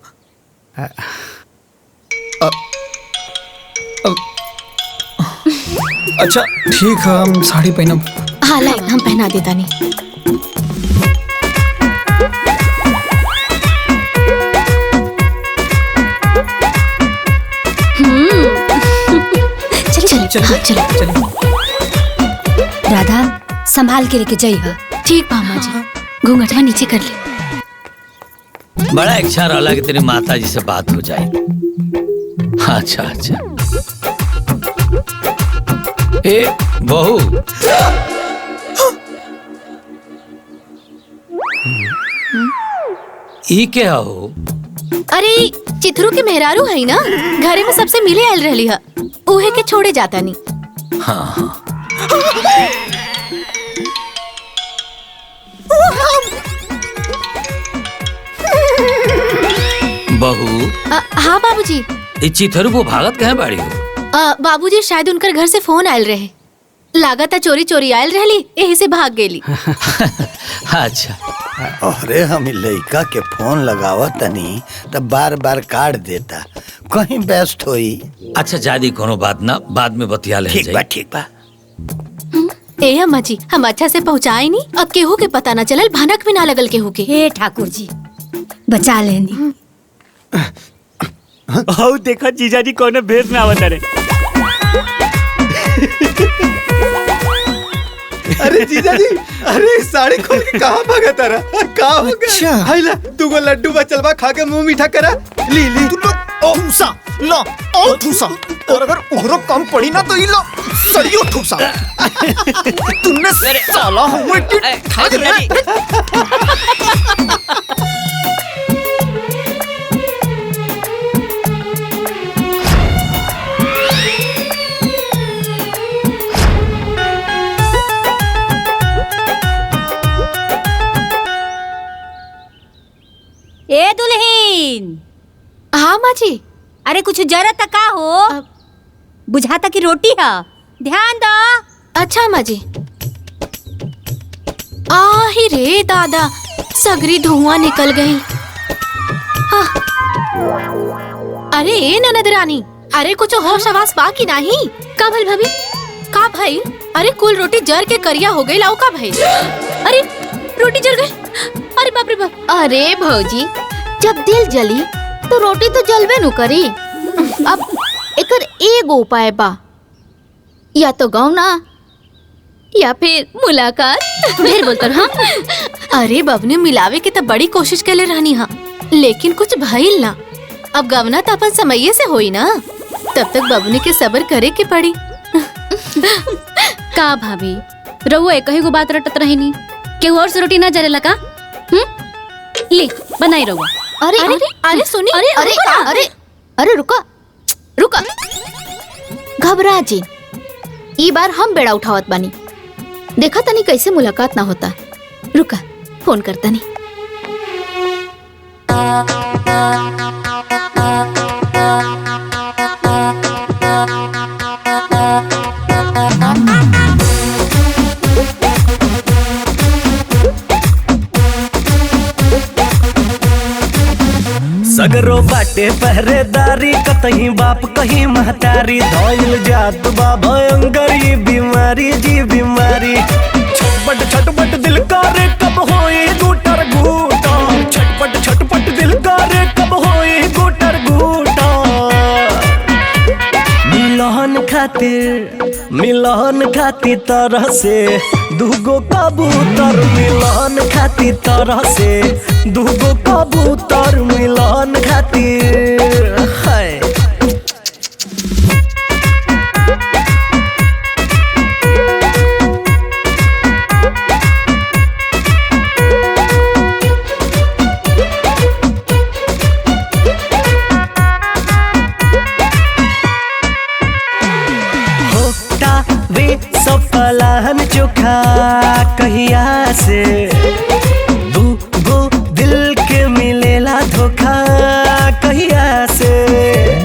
अच्छा ठीक है, हम साड़ी पहनब। हाँ लाई, हम पहना देता नहीं। चलिए। राधा संभाल के लेके जाइए। ठीक मामा जी, घूंघटवा नीचे कर ले। बड़ा इच्छा रहा कि तेरी माता जी से बात हो जाए। अच्छा अच्छा। ए बहू, ई क्या हो? अरे चिथरू के मेहरारू है ना, घरे में सबसे मिले आयल रहली है, उहे के छोड़े जाता नहीं। हाँ हाँ। बहू। हाँ बाबूजी। चिथरू को भागत कहाँ बाड़ी हो? बाबूजी शायद उनकर घर से फोन आयल रहे। लागत चोरी चोरी आयल रहली यही से भाग गेली। अच्छा अरे हम लड़का के फोन लगावा तनी तो बार बार काट देता, कहीं व्यस्त होई। अच्छा जादी कोनो बात ना, बाद में बतिया ले। ठीक बा ठीक बा। ए अम्मा जी हम अच्छा से पहुँचाए नहीं, अब केहू के पता न चलल, भनक भी ना लगल केहू के। हे ठाकुर जी बचा लेनी। आओ देखा जीजा जी कौन भेष में आवत रे। अरे जीजा जी, अरे साड़ी खोल के कहाँ भागा तारा? कहाँ हो गया? हाय ला, तू को लड्डू बचल बा, खा के मुंह मीठा करा। ली ली। तू लो ठूसा, लो ओ ठूसा, और अगर ओहरो कम पड़ी ना तो ई लो सड़ियो ठूसा। तूने साला हुए कि ठग रे। ए दुल्हीन। हाँ माँ जी। अरे कुछ जरूरत का हो? बुझाता की रोटी है, ध्यान दो। अच्छा माँ जी। आही रे दादा, सगरी धुआं निकल गई। अरे ए ननद रानी, अरे कुछ होश आवाज बाकी नहीं? का भइल भाभी? का भाई? अरे कुल रोटी जर के करिया हो गई, लाओ का भाई? अरे रोटी जल गई। अरे बाप रे बाप। अरे भौजी जब दिल जली तो रोटी तो जलवे नु करी। अब एकर एगो उपाय बा, या तो गौना या फिर मुलाकात। ढेर बोलतर। हाँ अरे बबने मिलावे के तो बड़ी कोशिश कैले रहनी हा, लेकिन कुछ भइल ना। अब गवना तो अपन समये से होई ना, तब तक बबने के सब्र करे के पड़ी। का भाभी रहुआ एक ही गो बात रटत रही, केहू और से रोटी ना जरेला का? ले बनाई रहुआ। अरे अरे अरे सुनी, अरे अरे अरे अरे रुका रुका, घबरा जी। ई बार हम बेड़ा उठावत बानी, देखा तनी कैसे मुलाकात ना होता। रुका फोन करता नहीं। सगरो बाटे पहरेदारी, कतहीं बाप कहीं महतारी, धोइल जात बा भयंकर ये बीमारी जी बीमारी। छटपट दिल करे कब होई गुटर गुटा, छटपट दिल करे कब होई गुटर गुटा। मिलन खातिर तरह से दूगो कबूतर, मिलन खातिर तरह से दूगो कबूतर, मिलन खातिर है। पलाहन चोखा कहिया से दूगो दिल के मिलेला धोखा कहिया से।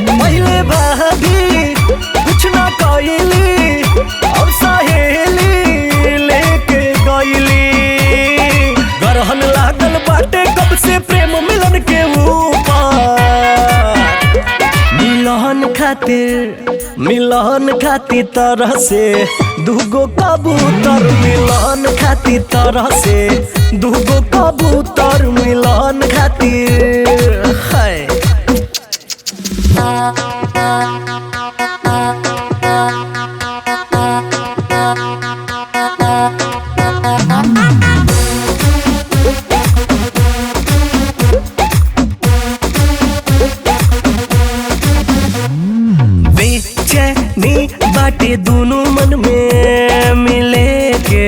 पहले भाभी कुछ ना कइली, अब सहेली लेके गइली। गरहन लागल बाटे कब से प्रेम मिलन के ऊपर। मिलन खातिर तरह से दूगो कबूतर, मिलन खातिर तरह से दूगो कबूतर, मिलन खातिर है। बेचैनी बाटे दोनों मन में मिले के,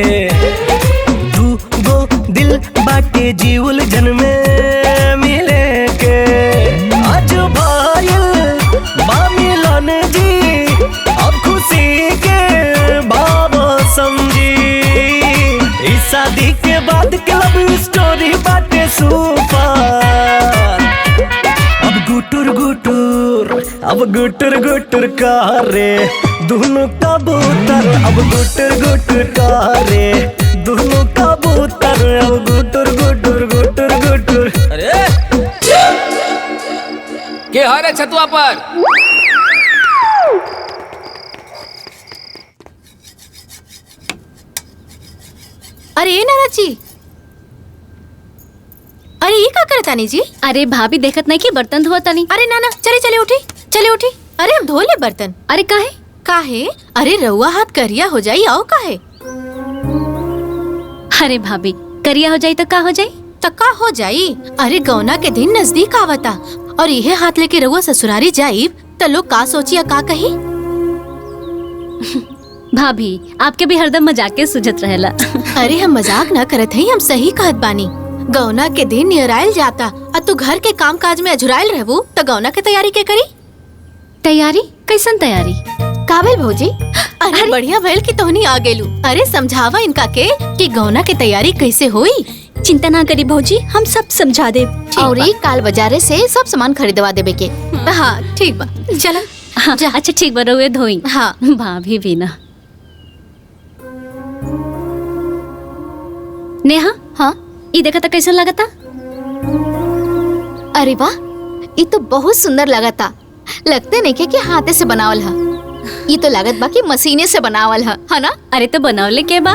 दूगो दिल बाटे जीवल जन में मिले के। आज भाईल बा मिलन जी, अब खुशी के बाबा समझी। इस शादी के बाद के लव स्टोरी बाटे सुपर। अब गुटुर गुटुर अब गुटर गुटर करे दोनों कबूतर, अब गुटर गुटर करे दोनों कबूतर, अब गुटर गुटर गुटर गुटर। अरे के हो रे छतुआ पर? अरे नाना जी, अरे ये का करता नहीं जी? अरे भाभी देखत नहीं कि बर्तन धोता नहीं। अरे नाना चले चले उठी, चले उठी। अरे हम धो ले बर्तन। अरे काहे? काहे? अरे रउआ हाथ करिया हो जाई आओ काहे? अरे भाभी करिया हो जाई तो का हो जाई? तो का हो जाई? अरे गौना के दिन नजदीक आवता और यही हाथ लेके रउआ ससुरारी जाई तो लोग का सोचिया का कही? भाभी आपके भी हरदम मजाक के सुझत रहेला। अरे हम मजाक ना करत हई, हम सही कहत बानी। गौना के दिन नियराइल जाता और तू घर के काम काज में अझुराइल रहबू तो गौना के तैयारी के करी? तैयारी? कैसन तैयारी? काबिल भौजी, अरे बढ़िया भइल कि तोहनी आ गेलू। अरे समझावा इनका के कि गौना के तैयारी कैसे होई। चिंता ना करी भौजी, हम सब समझा दे। और काल बाजारे से सब सामान खरीदवा देबे के। हाँ ठीक बा, चला। हाँ, अच्छा ठीक बा, रउए धोई। हाँ भाभी भी ना। नेहा, हाँ ये देखा था कैसा लगा था? अरे वाह, ये तो बहुत सुंदर लगा था। लगते नहीं कि हाथे से बनावल है। ये तो लागत बा कि मशीने से बनावल है ना? अरे तो बनावले के बा?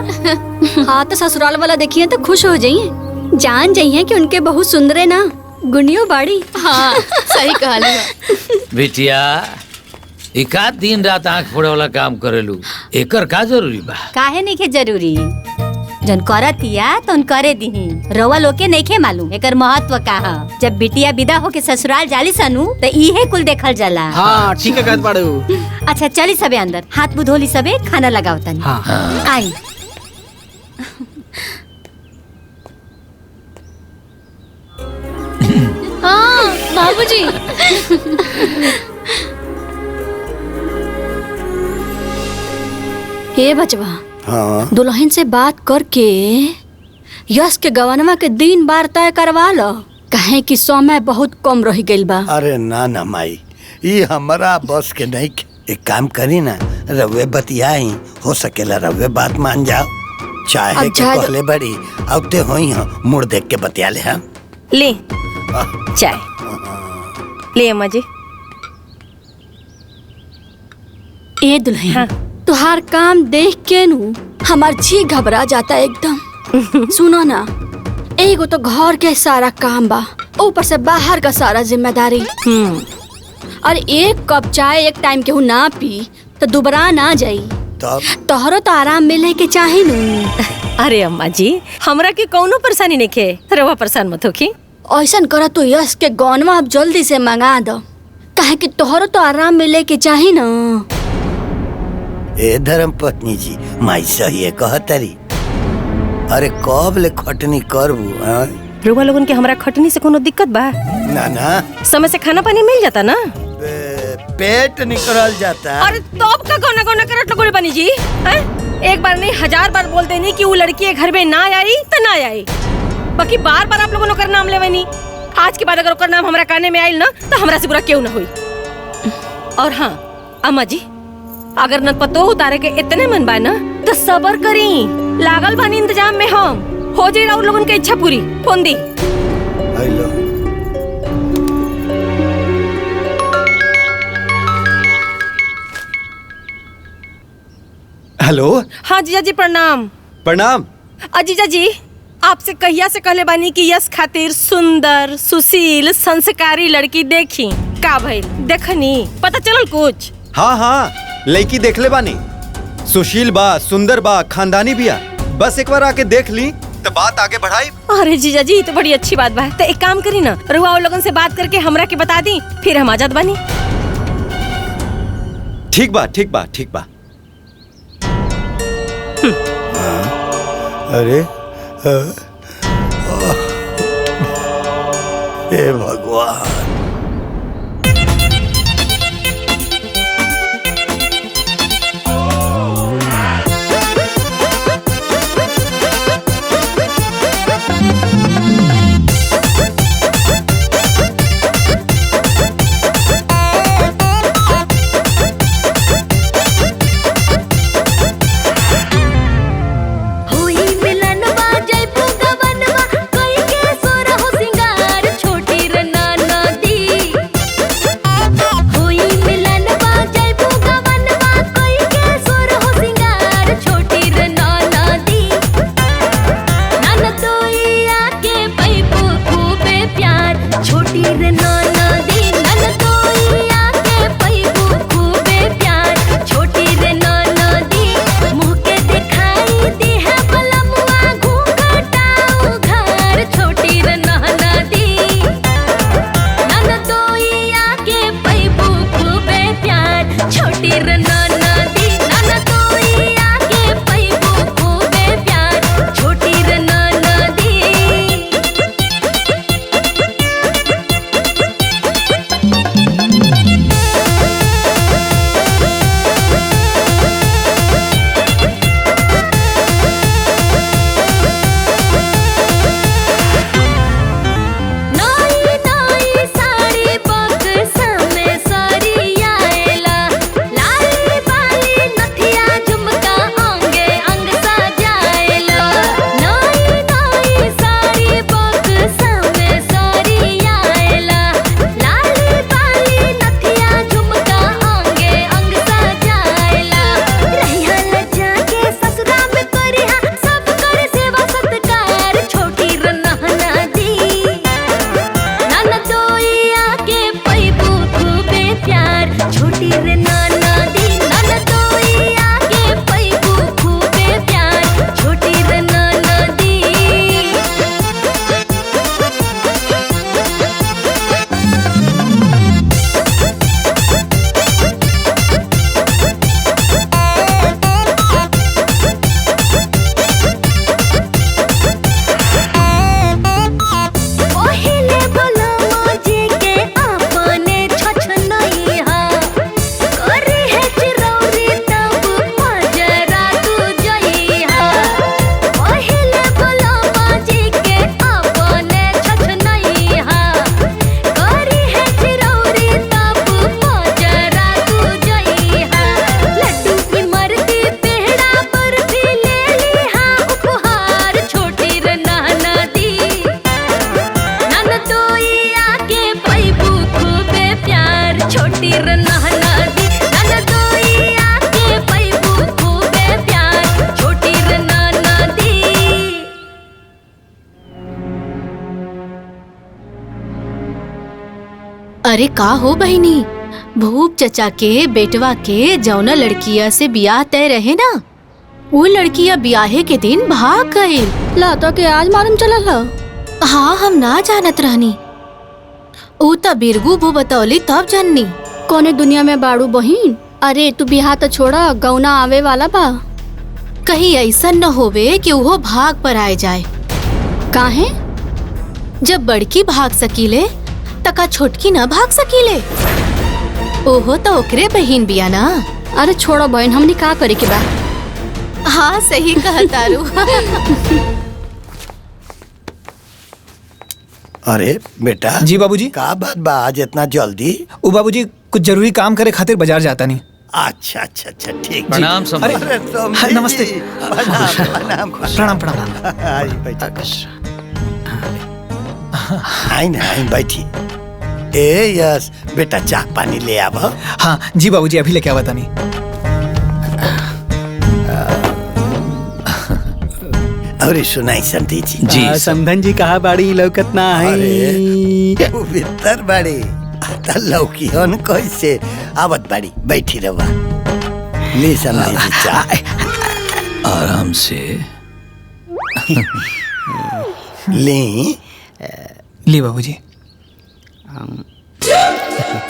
हाँ तो ससुराल वाला देखिए तो खुश हो जाइए, जान जाइए कि उनके बहुत सुंदर है ना, गुनियो बाड़ी। हाँ सही कहली। बिटिया एकाध दिन रात आँख फोड़े वाला काम करेलू, एकर का जरूरी बा? काहे नहीं के जरूरी? जन करतिया तो करे दीही। रवा लोके नहीं के मालूम एकर महत्व का है। जब बिटिया विदा होके ससुराल जाली सनु तो इहे कुल देखल जाला। हाँ ठीक है कहत बाड़ू। अच्छा चली सबे अंदर, हाथ मुंह धोली सबे, खाना लगाओ तनी। हाँ। आई। हाँ बाबूजी। हे बचवा, हाँ दुल्हन से बात करके यश के गवनवा के दिन बार तय करवा लो, कहे कि समय बहुत कम रह गइल बा। अरे ना ना माई, ये हमारा बस के नहीं। एक काम करी ना, रवे बतियाई, हो सकेला रवे बात मान जाओ। चाहे के पहले बड़ी अब ते होई हां, मुड़ देख के बतिया ले। हम ले चाय ले अम्मा जी। ए दुल्हन, हाँ। तुहार काम देख के नु हमार जी घबरा जाता एकदम। सुनो ना, एगो तो घर के सारा काम बा, ऊपर से बाहर का सारा जिम्मेदारी। और एक कप चाय एक टाइम केहू ना पी तो दुबरा ना जाई। तोहरो तो आराम मिले के चाही नु। अरे अम्मा जी, हमरा के कौनो परेशानी नहीं खे, रवा परेशान मत होखी। ऐसा करा तो यश के गौनवा अब जल्दी से मंगा दो, कहे कि तोहरो तो आराम मिले के चाही ना। ए धर्म पत्नी जी, माई सही है कहतरी। अरे कब ले खटनी करबू? रुआ लोगन के हमरा खटनी से कोनो दिक्कत बा? ना ना, समय से खाना पानी मिल जाता ना, पेट निकल जाता। अरे तब का गौना गौना करत लगोरी बनी जी? एक बार नहीं 1000 बार बोल देनी कि वो लड़की घर में ना आई तो ना आई, बाकी बार बार आप लोगों ने नाम लेवे नहीं। आज के बाद अगर ओकर नाम हमरा काने में आइल ना तो हमरा से बुरा क्यों ना हुई। और हाँ अम्मा जी, अगर न पतो उतारे के इतने मन बा ना तो सबर करी, लागल बानी इंतजाम में। हम हो जाए और लोगन के इच्छा पूरी। फोन दी। हेलो। हाँ जीजा जी प्रणाम। प्रणाम। जीजा जी, आपसे कहिया से कहले बानी कि यश खातिर सुंदर सुशील संस्कारी लड़की देखी, का भइल देखनी? पता चलल कुछ? हाँ हाँ, लड़की देख ले बानी, सुशील बा, सुंदर बा, खानदानी बिया। बस एक बार आके देख ली तो बात आगे बढ़ाई। अरे जीजा जी, तो बड़ी अच्छी बात बा। तो एक काम करी ना, रुआ और लोगन से बात करके हमरा के बता दी, फिर हम आजाद बानी। ठीक बा ठीक बा ठीक बा। अरे हे भगवान। नदी ननदोई आके पैबू खूबे प्यार छोटी रे नदी। अरे का हो बहिनी, भूप चचा के बेटवा के जौना लड़किया से बियाह तय रहे ना, वो लड़किया ब्याहे के दिन भाग गई। लातो के आज मालूम चलल ह? हाँ हम ना जानत रहनी, ऊ त बिरगू भू बतौली तब जाननी। कोने दुनिया में बाड़ू बहिन? अरे तू बिहार तो छोड़ा, गौना आवे वाला बा। कहीं ऐसा न होवे कि वो भाग पर आए जाए। काहे? जब बड़की भाग सकीले तका छोटकी न भाग सकीले। ओहो तो ओकरे बहिन बिया ना। अरे छोड़ो बहन, हमनी का करे के बा? हाँ सही कहतारू। अरे बेटा। जी बाबूजी। का बात बा आज इतना जल्दी? ओ बाबूजी कुछ जरूरी काम करे खातिर बाजार जाता नहीं। अच्छा अच्छा अच्छा ठीक। प्रणाम समधी। अरे नमस्ते। प्रणाम प्रणाम प्रणाम। आई बैठा। आई ना आई बैठी। ए यस बेटा चाय पानी ले आव। हाँ जी बाबूजी अभी लेके आवा तानी। अरे सुनाई संती जी। जी समधन जी कहा बाड़ी लौकत ना है। भीतर बाड़ी लौकी हन कैसे आवत बाड़ी बैठी रवा। ले समधी जी चाय। आराम से ले बाबूजी।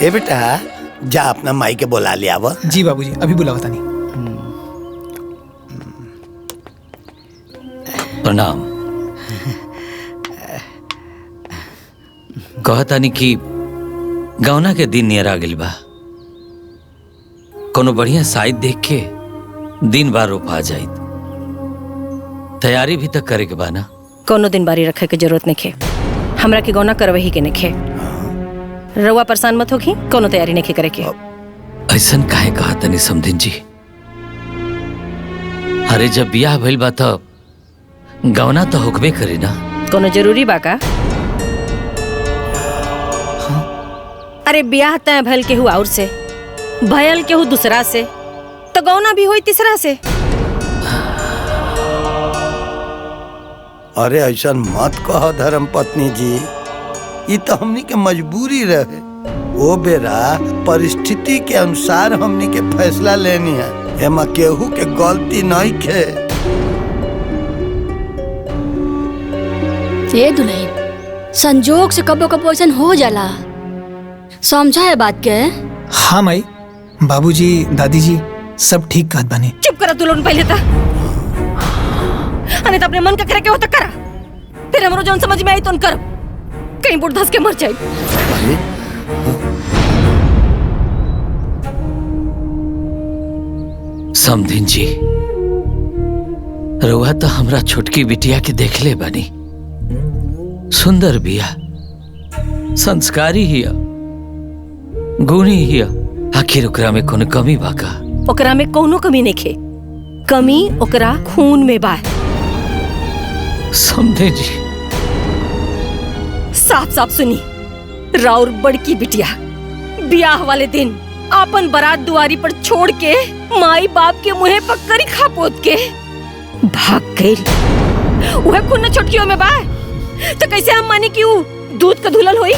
ए बेटा जा अपना माई के बुला ले आवा। जी बाबूजी अभी बुलावा तानी। प्रणाम। कहतानी कि गौना के दिन नियर आ गइल बा, कोनो बढ़िया साइड देख के दिन बार रोपा जाइत। तैयारी भी तक करे के बा ना। कोनो दिन बारी रखे के जरूरत नहीं खे, हमरा के गौना करवही के नहीं खे। रउआ परेशान मत होखी, कोनो तैयारी नहीं करे के। ऐसन काहे कहतनी समधिन जी? अरे जब बियाह भइल बा तब गौना तो होकबे करे ना। कोनो जरूरी बा का? अरे ब्याह तय भइल केहू और से, भयल केहू दूसरा से, तो गौना भी होई तीसरा से। अरे ऐसा मत कहो धर्म पत्नी जी, ये तो हमनी के मजबूरी रहे। वो बेरा परिस्थिति के अनुसार हमनी के फैसला लेनी है, एमा केहू के गलती नहीं खे। ये दुल्हन संजोग से कबो कबो ऐसा हो जाला, समझा है बात के? हाँ माई बाबूजी दादी जी सब ठीक कहत बानी। चुप करा तू लोग पहले था। अरे तो अपने मन का करे के होता करा, फिर हमरो जौन समझ में आई तो कर, कहीं बुढ़ धस के मर जाए। समधिन जी रउआ तो हमरा छोटकी बिटिया के देखले बानी, सुंदर बिया, संस्कारी हिया, गुणी हिया। आखिर ओकरा में कोनो कमी बा का? ओकरा में कोनो कमी नहीं खे, कमी ओकरा खून में बा। समझे जी। साफ साफ सुनी, राउर बड़की बिटिया ब्याह वाले दिन अपन बारात दुआरी पर छोड़ के माई बाप के मुँह पर करी खा पोत के भाग गई। वह खून न छोटकियों में बा, तो कैसे हम मानी कि वो दूध का धुलल होई?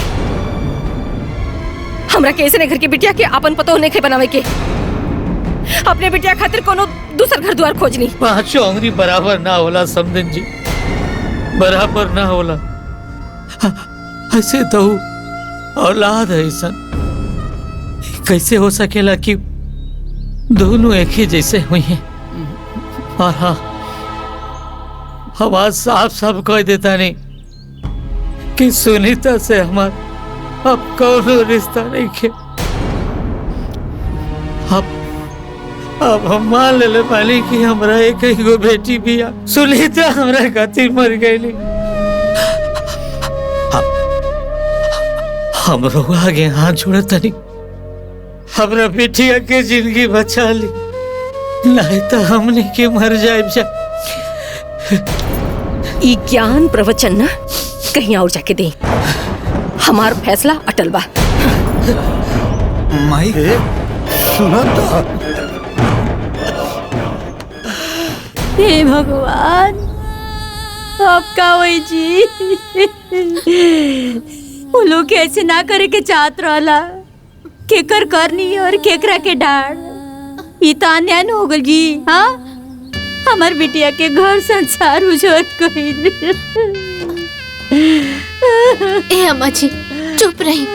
हमरा कैसे ने घर की बिटिया के अपन पतो नहीं खे बनावे के, अपने बिटिया खातिर कोनो दूसर घर द्वार खोजनी। पांचों अंगुरी बराबर ना होला समधिन जी, बराबर ना होला। ऐसे तो औलाद है सन, कैसे हो सकेला कि दोनों एक ही जैसे हुई हैं? और हाँ हम आज साफ साफ कह देता नहीं कि सुनीता से हमारा अब कोनो रिश्ता नहीं खे। अब हम मान ले पाली कि हमरा एक ही गो बेटी बिया, सुनीता हमरा खातिर मर गई। हम लोग आगे हाथ जोड़ता नहीं, हमरा बेटिया के जिंदगी बचा ली, नहीं तो हमने के मर जाए। ई ज्ञान प्रवचन ना कहीं और जाके दे, हमार फैसला अटल बा। माई सुनो तो। हे भगवान, अब का होई जी? वो लोग कैसे ना करे के चाहत रहला, केकर करनी और केकरा के डाड़। ई तो अन्याय हो गल जी। हाँ, हमार बिटिया के घर संसार उजड़ गइल। ए अम्मा जी चुप रही,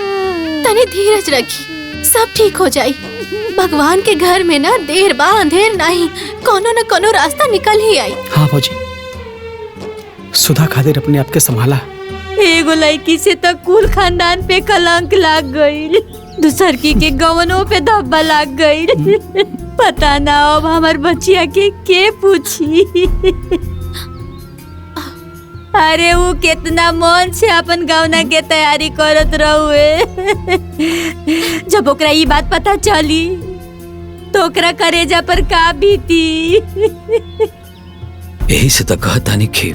तनी धीरज रखी, सब ठीक हो जाई। भगवान के घर में ना देर बा अंधेर नहीं, कोनो न कोनो रास्ता निकल ही आई। हाँ भौजी, सुधा खातिर अपने आप के संभाला। एगो लड़की से तो कुल खानदान पे कलंक लाग गई, दूसर की के गवनों पे धब्बा लाग गई। पता ना अब हमार बच्चिया के पूछी। अरे वो कितना मन से अपन गवना के तैयारी करत रहुए। जब ओकरा ये बात पता चली तो ओकरा करेजा पर का बीती। यही से तो कहता नहीं कि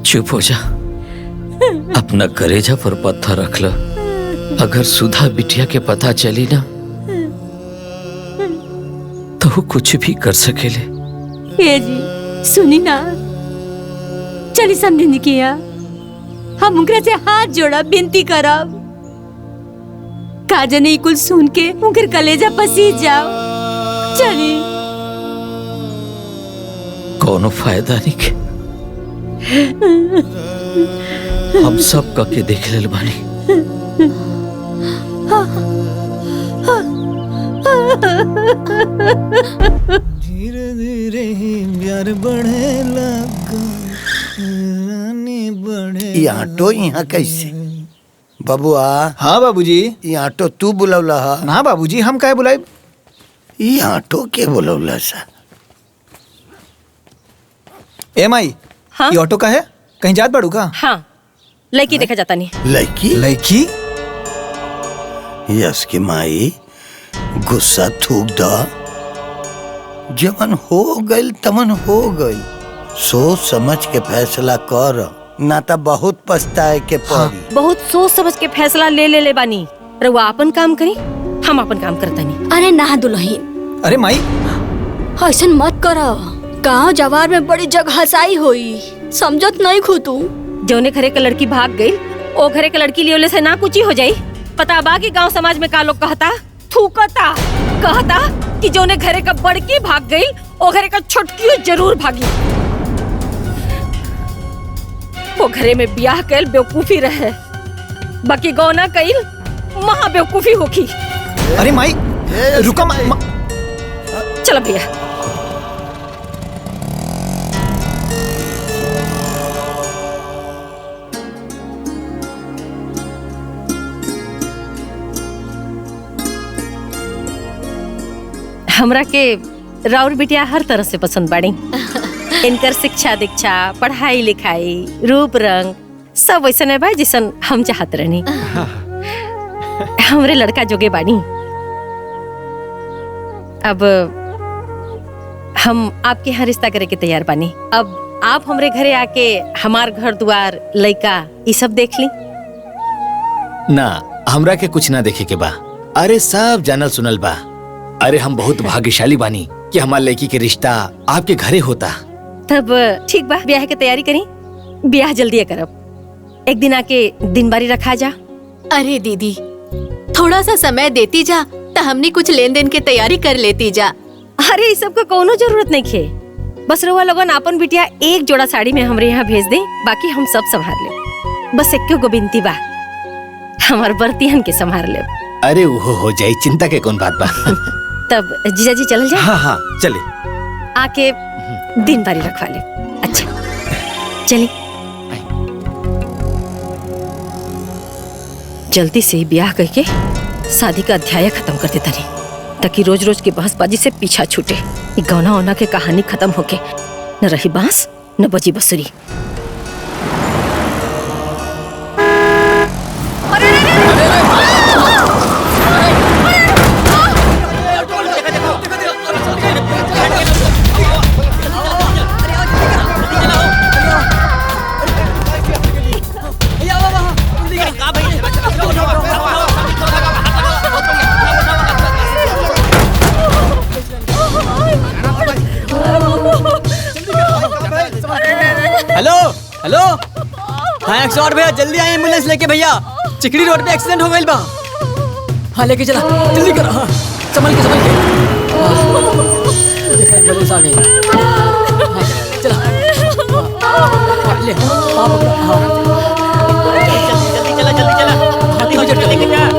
चुप हो जा, अपना करेजा पर पत्थर रख लो। अगर सुधा बिटिया के पता चली ना तो वो कुछ भी कर सकेले। ए जी सुनी ना, चली समझी किया, हम उनकरा से हाथ जोड़ा विनती करब। काजन ई कुल सुन के उनकर कलेजा पसीज जाओ। चली। कोनो फायदा नहीं के, हम सब का के देख लेल बानी। धीरे धीरे प्यार बढ़े लगा, रानी बढ़े। ये ऑटो यहाँ कैसे? बबुआ। हाँ बाबूजी। ये ऑटो तू बुलौला हा? ना बाबूजी, हम काहे बुलाए? ये ऑटो के बुलौला सा? ए माई, हाँ? ये ऑटो का है? कहीं जात बाड़ू का? हाँ, लड़की देखा जाता नहीं। लड़की? लड़की? यस की माई, गुस्सा थूक दा। जमन हो गइल तमन हो गइल, सोच समझ के फैसला कर, ना तो बहुत पछताए के पड़ी। बहुत सोच समझ के फैसला ले बानी। रउआ अपन काम करी, हम अपन काम करता नहीं। अरे ना दुल्हन, अरे माई ऐसा मत करो। गाँव जवार में बड़ी जगह हसाई होई, समझत नहीं खू तू। जौने घरे का लड़की भाग गई, ओ घरे का लड़की लियोले से ना कुछ ही हो जाई। पता बा कि गांव समाज में का लोग कहता, थूकता, कहता कि जौने घरे का बड़की भाग गई, ओ घरे का छोटकी जरूर भागी। वो घरे में ब्याह कैल बेवकूफी रहे, बाकी गौना कैल महा बेवकूफी होखी। अरे माई रुका। चलो भैया। हमरा के राउर बिटिया हर तरह से पसंद बाड़ी। इनकर शिक्षा दीक्षा, पढ़ाई लिखाई, रूप रंग सब वैसन है भाई जैसन हम चाहत रहनी। हमरे लड़का जोगे बानी। अब हम आपके यहाँ रिश्ता करे के तैयार बानी। अब आप हमरे घरे आके हमार घर द्वार लड़का ये सब देख ली। ना, हमरा के कुछ ना देखे के बा। अरे सब जानल सुनल बा। अरे हम बहुत भाग्यशाली बानी कि हमार लड़की के रिश्ता आपके घरे होता। तब ठीक बा, ब्याह की तैयारी करी। ब्याह जल्दी करब। एक दिन आके दिन बारी रखा जा। अरे दीदी, थोड़ा सा समय देती जा तो हमने कुछ लेन देन की तैयारी कर लेती जा। अरे इस सब का कोनो जरूरत नहीं खे। बस रउआ लोगन अपन बिटिया एक जोड़ा साड़ी में हमरे यहाँ भेज दे, बाकी हम सब संभाल ले। बस एक गो बिनती बा, हमार बर्तियन के संभाल ले। अरे वो हो जाई, चिंता के कौन बात बा। तब जीजा जी चल जाए। हाँ हाँ चले। आके दिन बारी रखवा ले। अच्छा चली। जल्दी से ही ब्याह करके शादी का अध्याय खत्म कर देता नहीं, ताकि रोज रोज की बहसबाजी से पीछा छूटे। ये गौना ओना के कहानी खत्म होके न रही बांस न बजी बसुरी। हेलो हाँ 108 भैया, जल्दी आए एम्बुलेंस लेके भैया, चिकड़ी रोड पे एक्सीडेंट हो गई बा। हाँ लेके चला, जल्दी करो। हाँ संभल के देखा एम्बुलेंस आ गई। हाँ, चला ले हाँ पकड़ो। हाँ जल्दी चला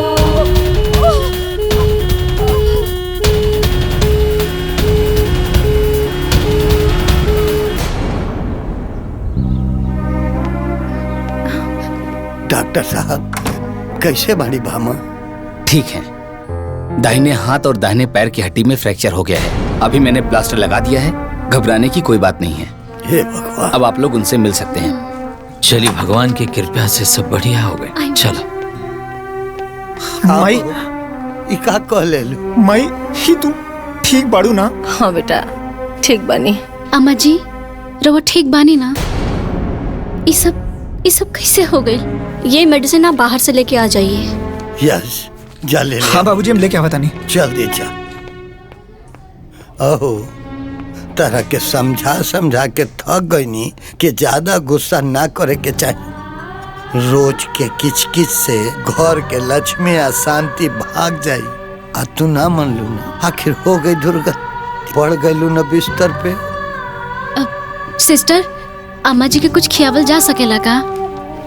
डॉक्टर साहब कैसे बाड़ी भामा? ठीक है, दाहिने हाथ और दाहिने पैर की हड्डी में फ्रैक्चर हो गया है। अभी मैंने प्लास्टर लगा दिया है, घबराने की कोई बात नहीं है। हे भगवान। अब आप लोग उनसे मिल सकते हैं। चलिए, भगवान की कृपा से सब बढ़िया हो गए। चलो माई इका कह ले लू। माई ही तू ठीक बाड़ू ना? हाँ बेटा ठीक बनी। अम्मा जी रवा ठीक बानी ना? ये सब कैसे हो गई? ये मेडिसिन आप बाहर से लेके आ जाइए। यस जा ले। हाँ बाबूजी हम लेके आवता नहीं। जल्दी जा। ओहो तरह के समझा के थक गई नी कि ज्यादा गुस्सा ना करे के चाहिए। रोज के किचकिच से घर के लक्ष्मी आ शांति भाग जाई। आ तू ना मन लू ना, आखिर हो गई दुर्गति, पड़ गई ना बिस्तर पे। सिस्टर अम्मा जी के कुछ खियावल जा सकेला का?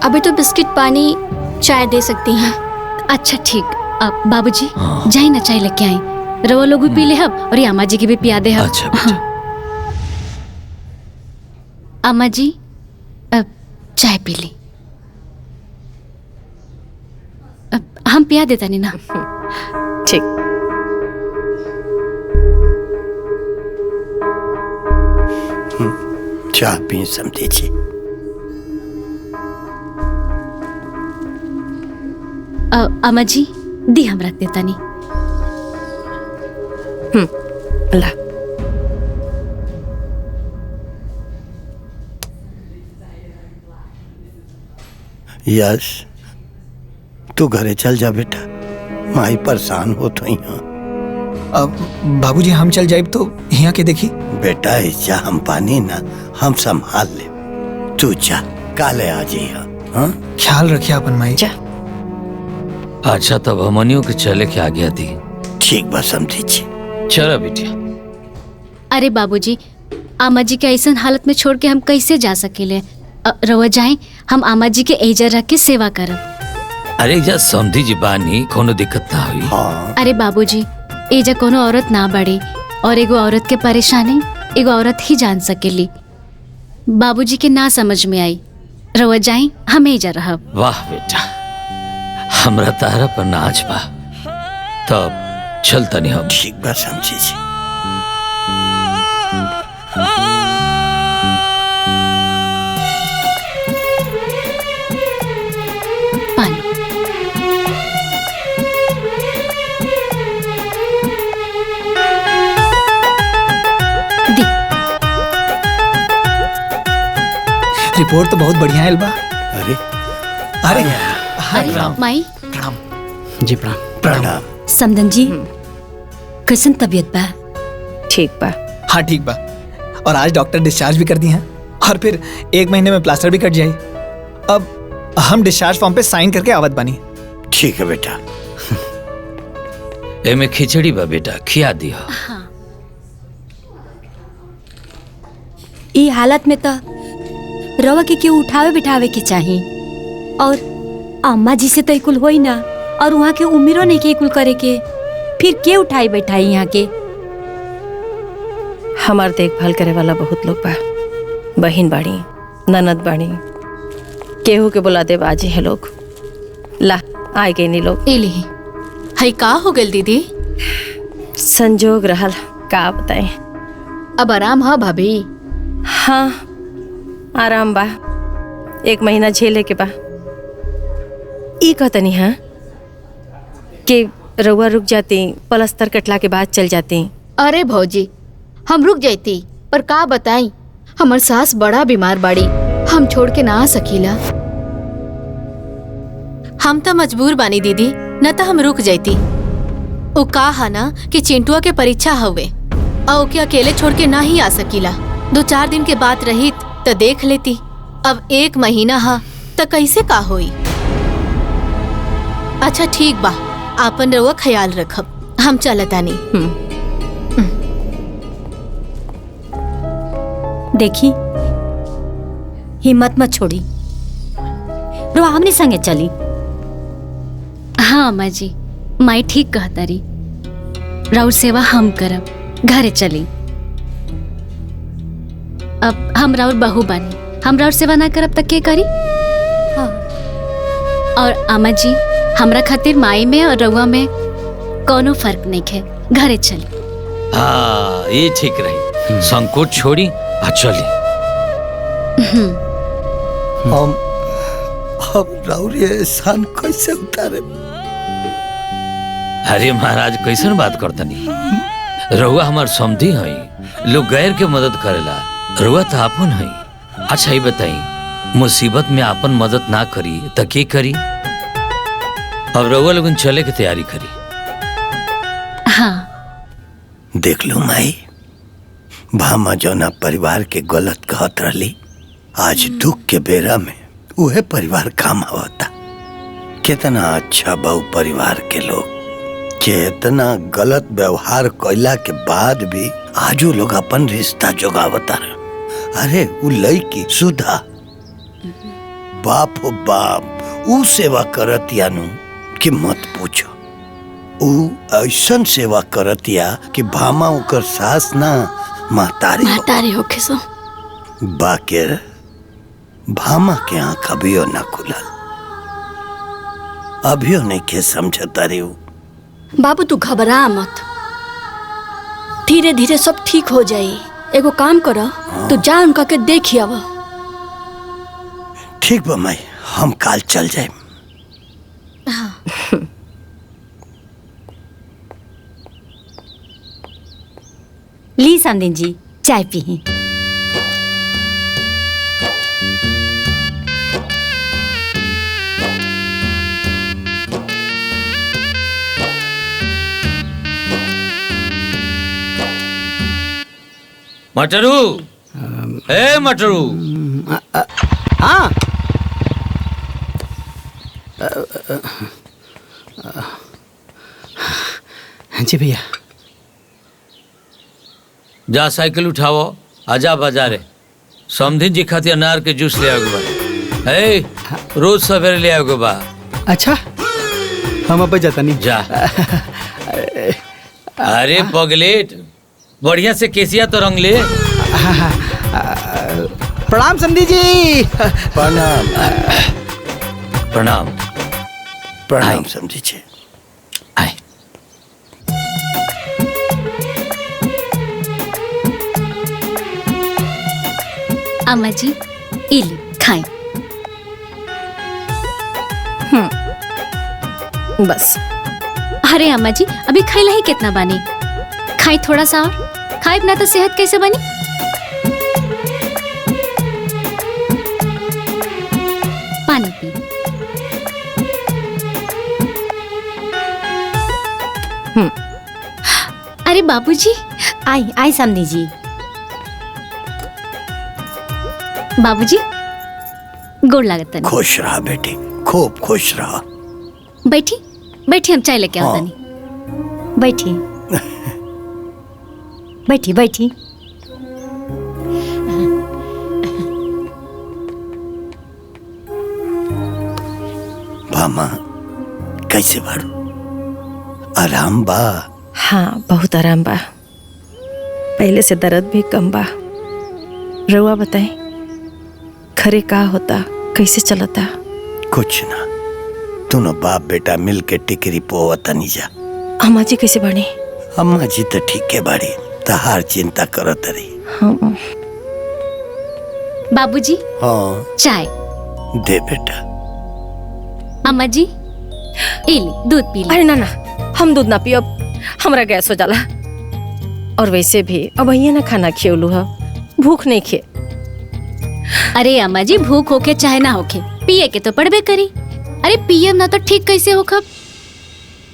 अभी तो बिस्किट पानी चाय दे सकती हैं। अच्छा ठीक। अब बाबूजी जाई ना चाय लेके आई, रवा लोग भी पी ले हब और ये अम्मा जी के भी पिया दे हब। अच्छा हाँ। अम्मा जी अब चाय पी ली। अब हम पिया देता नहीं ना? ठीक। चाह पी समझी जी। अम्मा जी दी हम रख देता नहीं। ला यश तू घरे चल जा बेटा, माई परेशान हो तो यहाँ। अब बाबूजी हम चल जाए तो यहाँ के देखी। बेटा इच्छा हम पानी ना हम संभाल ले, तू जा काले आ जी। हाँ ख्याल रखिए अपन माई। जा। अच्छा तब हमनियों के चले के आ गया थी। ठीक बस समझी जी। चलो बिटिया। अरे बाबूजी आमा जी के ऐसा हालत में छोड़ के हम कैसे जा सकेले? रवा जाए हम आमा जी के एजर रख के सेवा करब। अरे जा समझी जी बानी, कोनो दिक्कत ना हुई। हाँ। अरे बाबूजी एजा कोनो औरत ना बढ़े और एगो औरत के परेशानी एगो औरत ही जान सकेली। बाबूजी के ना समझ में आई, रवा जाए हम एजा रहब। वाह बेटा, हमरा तारा पर नाच बा। तब चल तनी हम। ठीक बा समझी जी। रिपोर्ट तो बहुत बढ़िया है। अरे अरे अरे माई जी प्रणाम। प्रणाम। समदन जी कैसन तबीयत बा? ठीक बा। हाँ ठीक बा, और आज डॉक्टर डिस्चार्ज भी कर दी हैं और फिर 1 महीने में प्लास्टर भी कट जाए। अब हम डिस्चार्ज फॉर्म पे साइन करके आवत बनी। ठीक है बेटा। एमे खिचड़ी बा बेटा, खिया दिया। हाँ। ई हालत में तो रवा के क्यों उठावे बिठावे के चाही, और अम्मा जी से तो कुल होई ना, और वहाँ के उम्मीदों नहीं के कुल करे के, फिर के उठाई बैठाई यहाँ के? हमार देखभाल करे वाला बहुत लोग बा, बहन बाड़ी, ननद बाड़ी, केहू के बुला दे बाजी है लोग। ला आए गए नी लोग। एली हई का हो गल दीदी? संजोग रहल, का बताएं। अब आराम है भाभी? हाँ आराम बा, 1 महीना झेले के बा। ई कहतनी हाँ कि रउआ रुक जाती, पलस्तर कटला के बाद चल जाती। अरे भौजी हम रुक जाती, पर का बताई हमर सास बड़ा बीमार बाड़ी, हम छोड़ के ना आ सकीला। हम तो मजबूर बानी दीदी, न तो हम रुक जाती। वो कहा ना कि चिंटुआ के परीक्षा हवे और ओके अकेले छोड़ के ना ही आ सकीला। 2-4 दिन के बाद रही तो देख लेती, अब 1 महीना हा त कैसे का होई। अच्छा ठीक बा, आपन रउआ ख्याल रखब, हम चलतानी। देखी हिम्मत मत छोड़ी, रो हमने संगे चली। हाँ अम्मा जी, माई ठीक कहता रही। राउर सेवा हम करब, घरे चली। अब हम राउर बहू बानी, हम राउर सेवा ना करब तक के करी। हाँ। और अम्मा जी, हमरा खातिर माई में और रउआ में कोनो फर्क नहीं है, घरे चली। हाँ ये ठीक रही, संकोच छोड़ी आ चली। हम राउर ये एहसान कैसे उतारे? अरे महाराज कैसन बात करतनी, रउआ हमार समधी हई, लोग गैर के मदद करेला, रउआ तो आपन हई। अच्छा ये बताई, मुसीबत में आपन मदद ना करी तो के करी? अब रउआ लोगन चले की तैयारी करी। हाँ देख लो माई, भामा जौना परिवार के गलत कहत रही, आज दुख के बेरा में उहे परिवार काम आवता। कितना अच्छा बहु परिवार के लोग, कितना गलत व्यवहार कैला के बाद भी आजो लोग अपन रिश्ता जोगावता रहे। अरे उ लड़की सुधा, बाप हो बाप, उ सेवा करत यानु कि मत पूछो। उ ऐसन सेवा करत या कि भामा ओकर सास ना महतारी होके सो। बाकिर भामा के आँख अभियो ना खुलल, अभियो नहीं के समझता रही। बाबू तू घबरा मत, धीरे धीरे सब ठीक हो जाई। एगो काम करो, तू जा उनका के देखी अब। ठीक बा माई, हम काल चल जाए। ली समधिन जी चाय पी। मटरू, ए मटरू। हाँ जी भैया। जा साइकिल उठाओ, आजा बाजारे, समधिन जी खातिर अनार के जूस ले आओगे बा। ए रोज सवेरे ले आओगे बा। अच्छा हम अब जाता नहीं। जा। अरे पगलेट, बढ़िया से केसिया तो रंग ले। प्रणाम समधी जी। प्रणाम प्रणाम प्रणाम समझी जी। आए। अम्मा जी इली खाएं। बस। अरे अम्मा जी अभी खाइला ही कितना बानी, खाई थोड़ा सा और, खाए बिना तो सेहत कैसे बनी। पानी पी। अरे बाबूजी। आई आई समधी जी। बाबूजी गोड़ लागत तनी। खुश रहा बेटी, खूब खुश रहा। बैठी बैठी, हम चाय लेके आओ तनी। बैठी बैठी बैठी। भामा कैसे बारू? आराम बा? हाँ बहुत आराम बा, पहले से दर्द भी कम बा। रउआ बताए घरे का होता, कैसे चलता? कुछ ना, दोनों बाप बेटा मिल के टिकरी पोवता नहीं जा। अम्मा जी कैसे बनी? अम्मा जी तो ठीक है बाड़ी, तहार चिंता करत रही। हाँ। बाबूजी हाँ चाय दे बेटा। अम्मा जी एली दूध पी ले। अरे ना ना, हम दूध ना पियब, हमरा गैस हो जाला। और वैसे भी अब ये ना खाना खियलू है, भूख नहीं खे। अरे अम्मा जी भूख होके चाहे ना होके पिए के तो पड़बे करी। अरे पियब ना तो ठीक कैसे हो खब।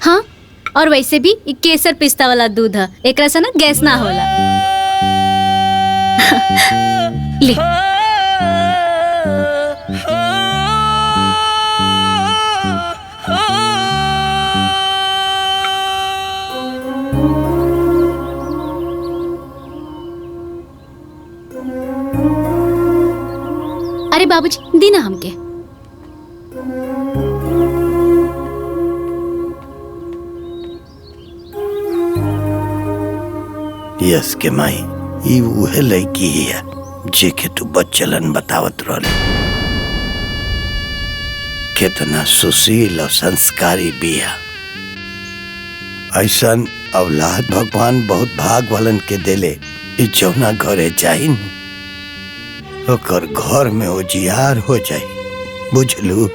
हाँ और वैसे भी ई केसर पिस्ता वाला दूध है, एकरा से ना गैस ना होला। ले बाबूजी दी ना हमके। यस के माई, ई उहे लड़की है जेके तू बच्चलन बतावत रहल। कितना सुशील और संस्कारी बिया। ऐसन औलाद भगवान बहुत भाग वालन के देले। ई जौना घरे जाई न ओकर घर में उजियार हो जाई, बुझलू।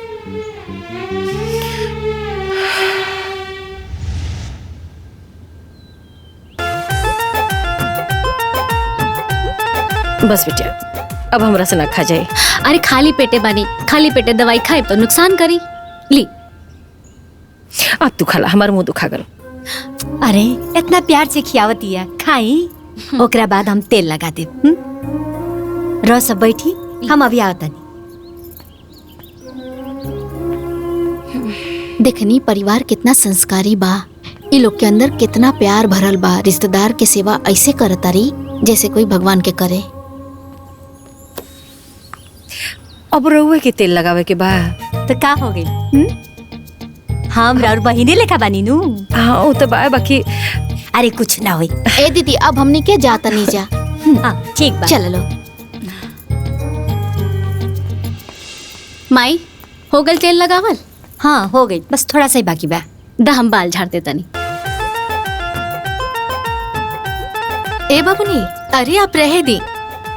बस बेटिया, अब हमरा से ना खा जाए। अरे खाली पेटे बानी, खाली पेटे दवाई खाए तो नुकसान करी। ली अब तू खाला, हमार मुंह दुखा गल। अरे इतना प्यार से खियावती है, खाई ओकरा बाद हम तेल लगा दे। रह सब बैठी, हम अभी आवतनी। देखनी परिवार कितना संस्कारी बा, इ लोग के अंदर कितना प्यार भरल बा। रिश्तेदार के सेवा ऐसे करतारी जैसे कोई भगवान के करे। अब रउए के तेल लगावे के बा तो का हो गई? हम और बहिनी लेखा बानी नु। हाँ वो तो बा, बाकी अरे कुछ ना होई। ए दीदी अब हमनी के जाता नहीं जा। हाँ ठीक बा, चल लो। माई हो गल तेल लगावल? हाँ हो गई, बस थोड़ा सा ही बाकी बा। दा हम बाल झाड़ते तनी। ए बाबूनी, अरे आप रहे दी,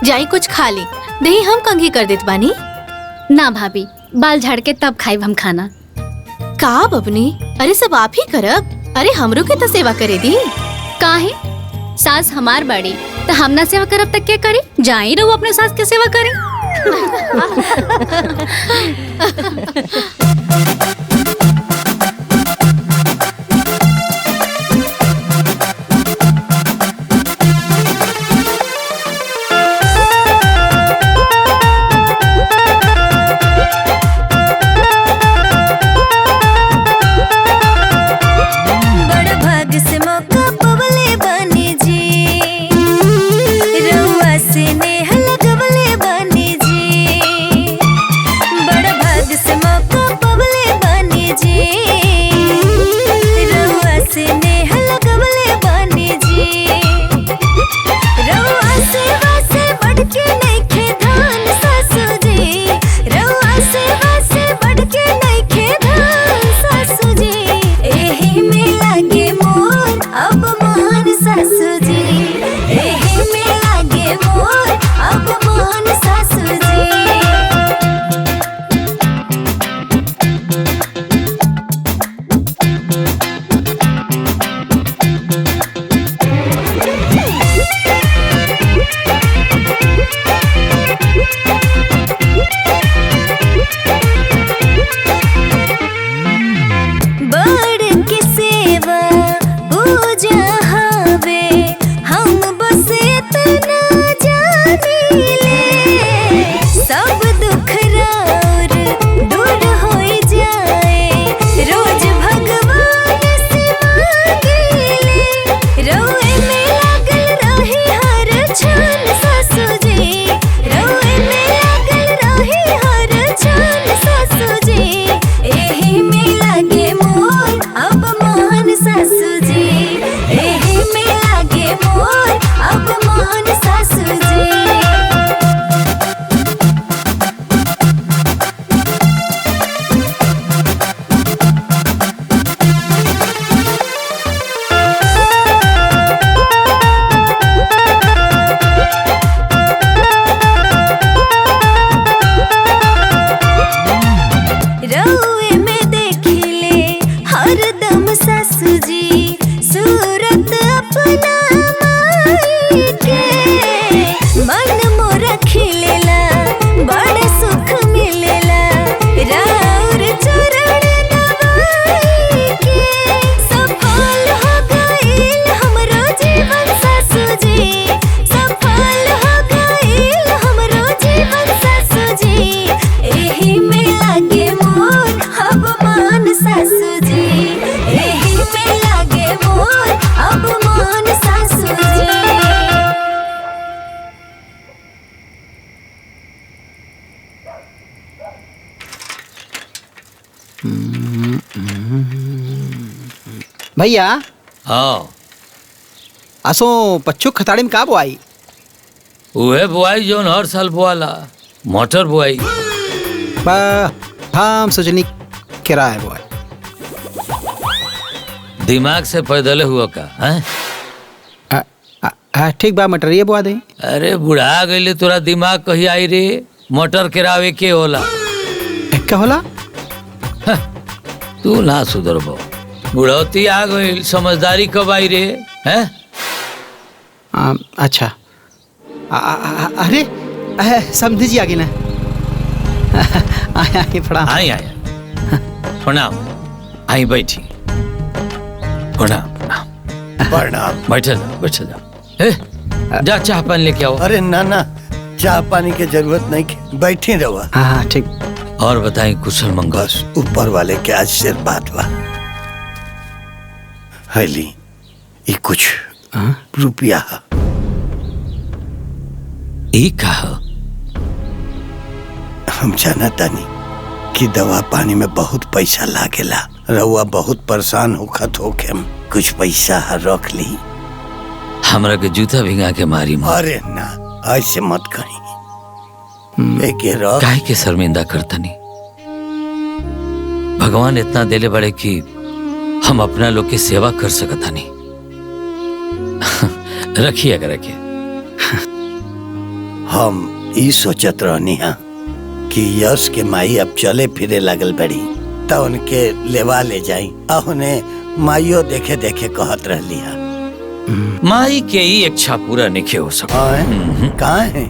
जाई कुछ खा ली, दही हम कंघी कर देत बानी। ना भाभी, बाल झाड़ के तब खाइब हम खाना। का बबनी, अरे सब आप ही करब। अरे हमरो के तो सेवा करे दी। काहे? सास हमार बड़ी तो हम ना सेवा करब तक के करी? जाई रहू अपने सास के सेवा करी। बड़ भाग से मौका पवले बन भैया हाँ असो पच्चू खताड़ी में का बोआई? उहे बुआई जोन हर साल बुआला, मटर बुआई। हम सोचनी किराया बोआई। दिमाग से पैदले हुआ का हैं? ठीक बा, मटरिया बुआ दे। अरे बुढ़ा गईले, तोरा दिमाग कही आई रे? मटर केरावे के होला? क्या होला? तू ना सुधरबो, बुढ़ौती आ गई, समझदारी कब आई रे? हैं? अच्छा। अरे समझी जी आगे ना। आई प्रणाम। आई प्रणाम। आई बैठी। प्रणाम प्रणाम। बैठे जा। जा चाह पानी लेके आओ। अरे ना चाह पानी की जरूरत नहीं के बैठे रहो। हाँ ठीक। और बताएं कुशल मंगल? बस ऊपर वाले के आशीर्वाद बा। हली ये कुछ रुपया ई कहा? हम जाना तानी कि दवा पानी में बहुत पैसा लागेला। रउआ बहुत परेशान होखत होके कुछ पैसा रख ली। हमरा के जूता भिंगा के मारी मार। अरे ना ऐसे मत कहीं। काहे के शर्मिंदा करतनी? भगवान इतना देले बड़े कि हम अपना लोग की सेवा कर सकता नहीं। रखिए अगर रखिए। हम ई सोचत रहनी हा कि यश के माई अब चले फिरे लगल बड़ी तो उनके लेवा ले जाई। उन्हें माइयो देखे देखे कहत रहली हा। माई के ही इच्छा पूरा नहीं हो सका। कहाँ है?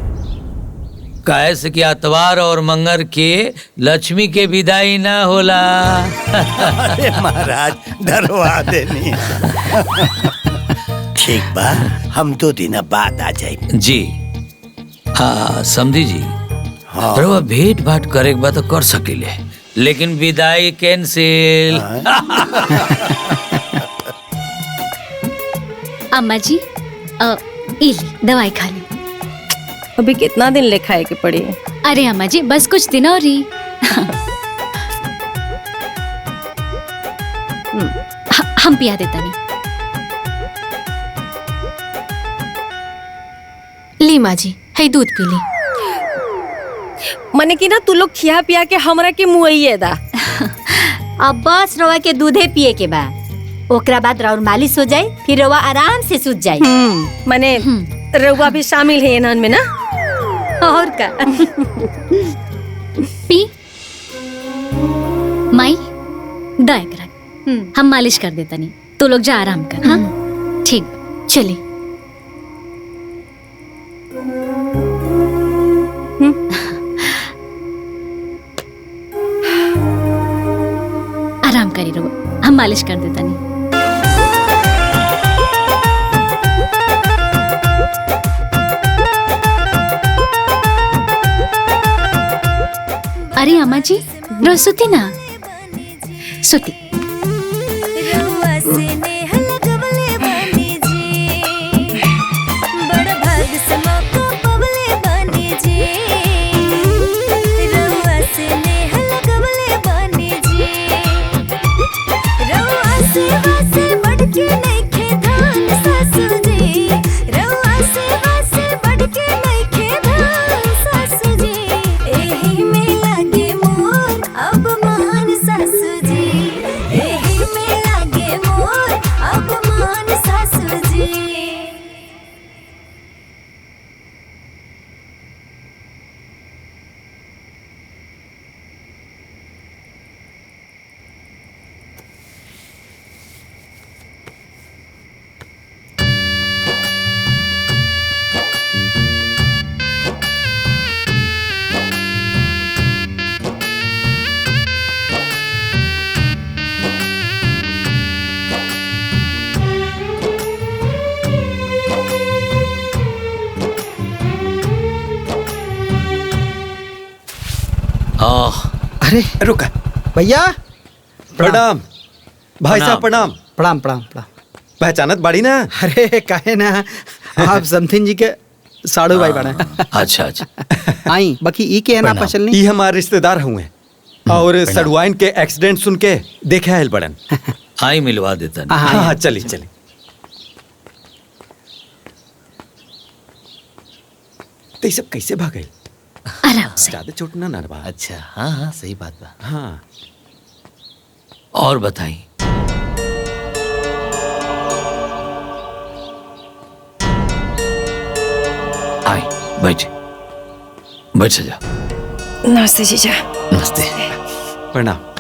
काहे से कि आतवार और मंगर के लक्ष्मी के विदाई ना होला। अरे महाराज डरवा देनी। ठीक बा, हम 2 दिन बाद आ जाए। जी हाँ समझी जी। हाँ। पर वो भेंट भाट करे के बाद तो कर सकेले, लेकिन विदाई कैंसिल। अम्मा जी इली दवाई खा ली। अभी कितना दिन ले खाए के पड़ी? अरे अम्मा जी बस कुछ दिन और ही। हम पिया देता नहीं। ली माँ जी, है दूध पी ली। मने कि ना तू लोग खिया पिया के हमरा के मुआइए दा। अब बस रवा के दूधे पिए के बा, ओकरा बाद राउर मालिश हो जाए, फिर रवा आराम से सूत जाए। मने रउआ भी शामिल है इन्हन में ना? और का? पी माई दाएं करा, हम मालिश कर देता नहीं। तू लोग जा आराम कर। हाँ ठीक चली। आराम करी रहो, हम मालिश कर देता नहीं। अरे अम्मा जी रोज सुती ना? सुती। अरे रुका भैया। प्रणाम भाई साहब। प्रणाम प्रणाम प्रणाम प्रणाम। पहचानत बाड़ी ना? अरे काहे ना, आप समथिन जी के साड़ू भाई बने। अच्छा अच्छा। आई बाकी ई के ना पचल नहीं। ई हमारे रिश्तेदार हुए और सड़ुआइन के एक्सीडेंट सुन के देखे आयल बड़न। आई मिलवा देता नहीं। हाँ हाँ चली चली। तो ये सब कैसे भागे? आराम से। ज्यादा चोट ना बा। अच्छा हाँ हाँ सही बात बा। हाँ और बताई। आई बैठ बैठ जा। नमस्ते जीजा। नमस्ते। प्रणाम।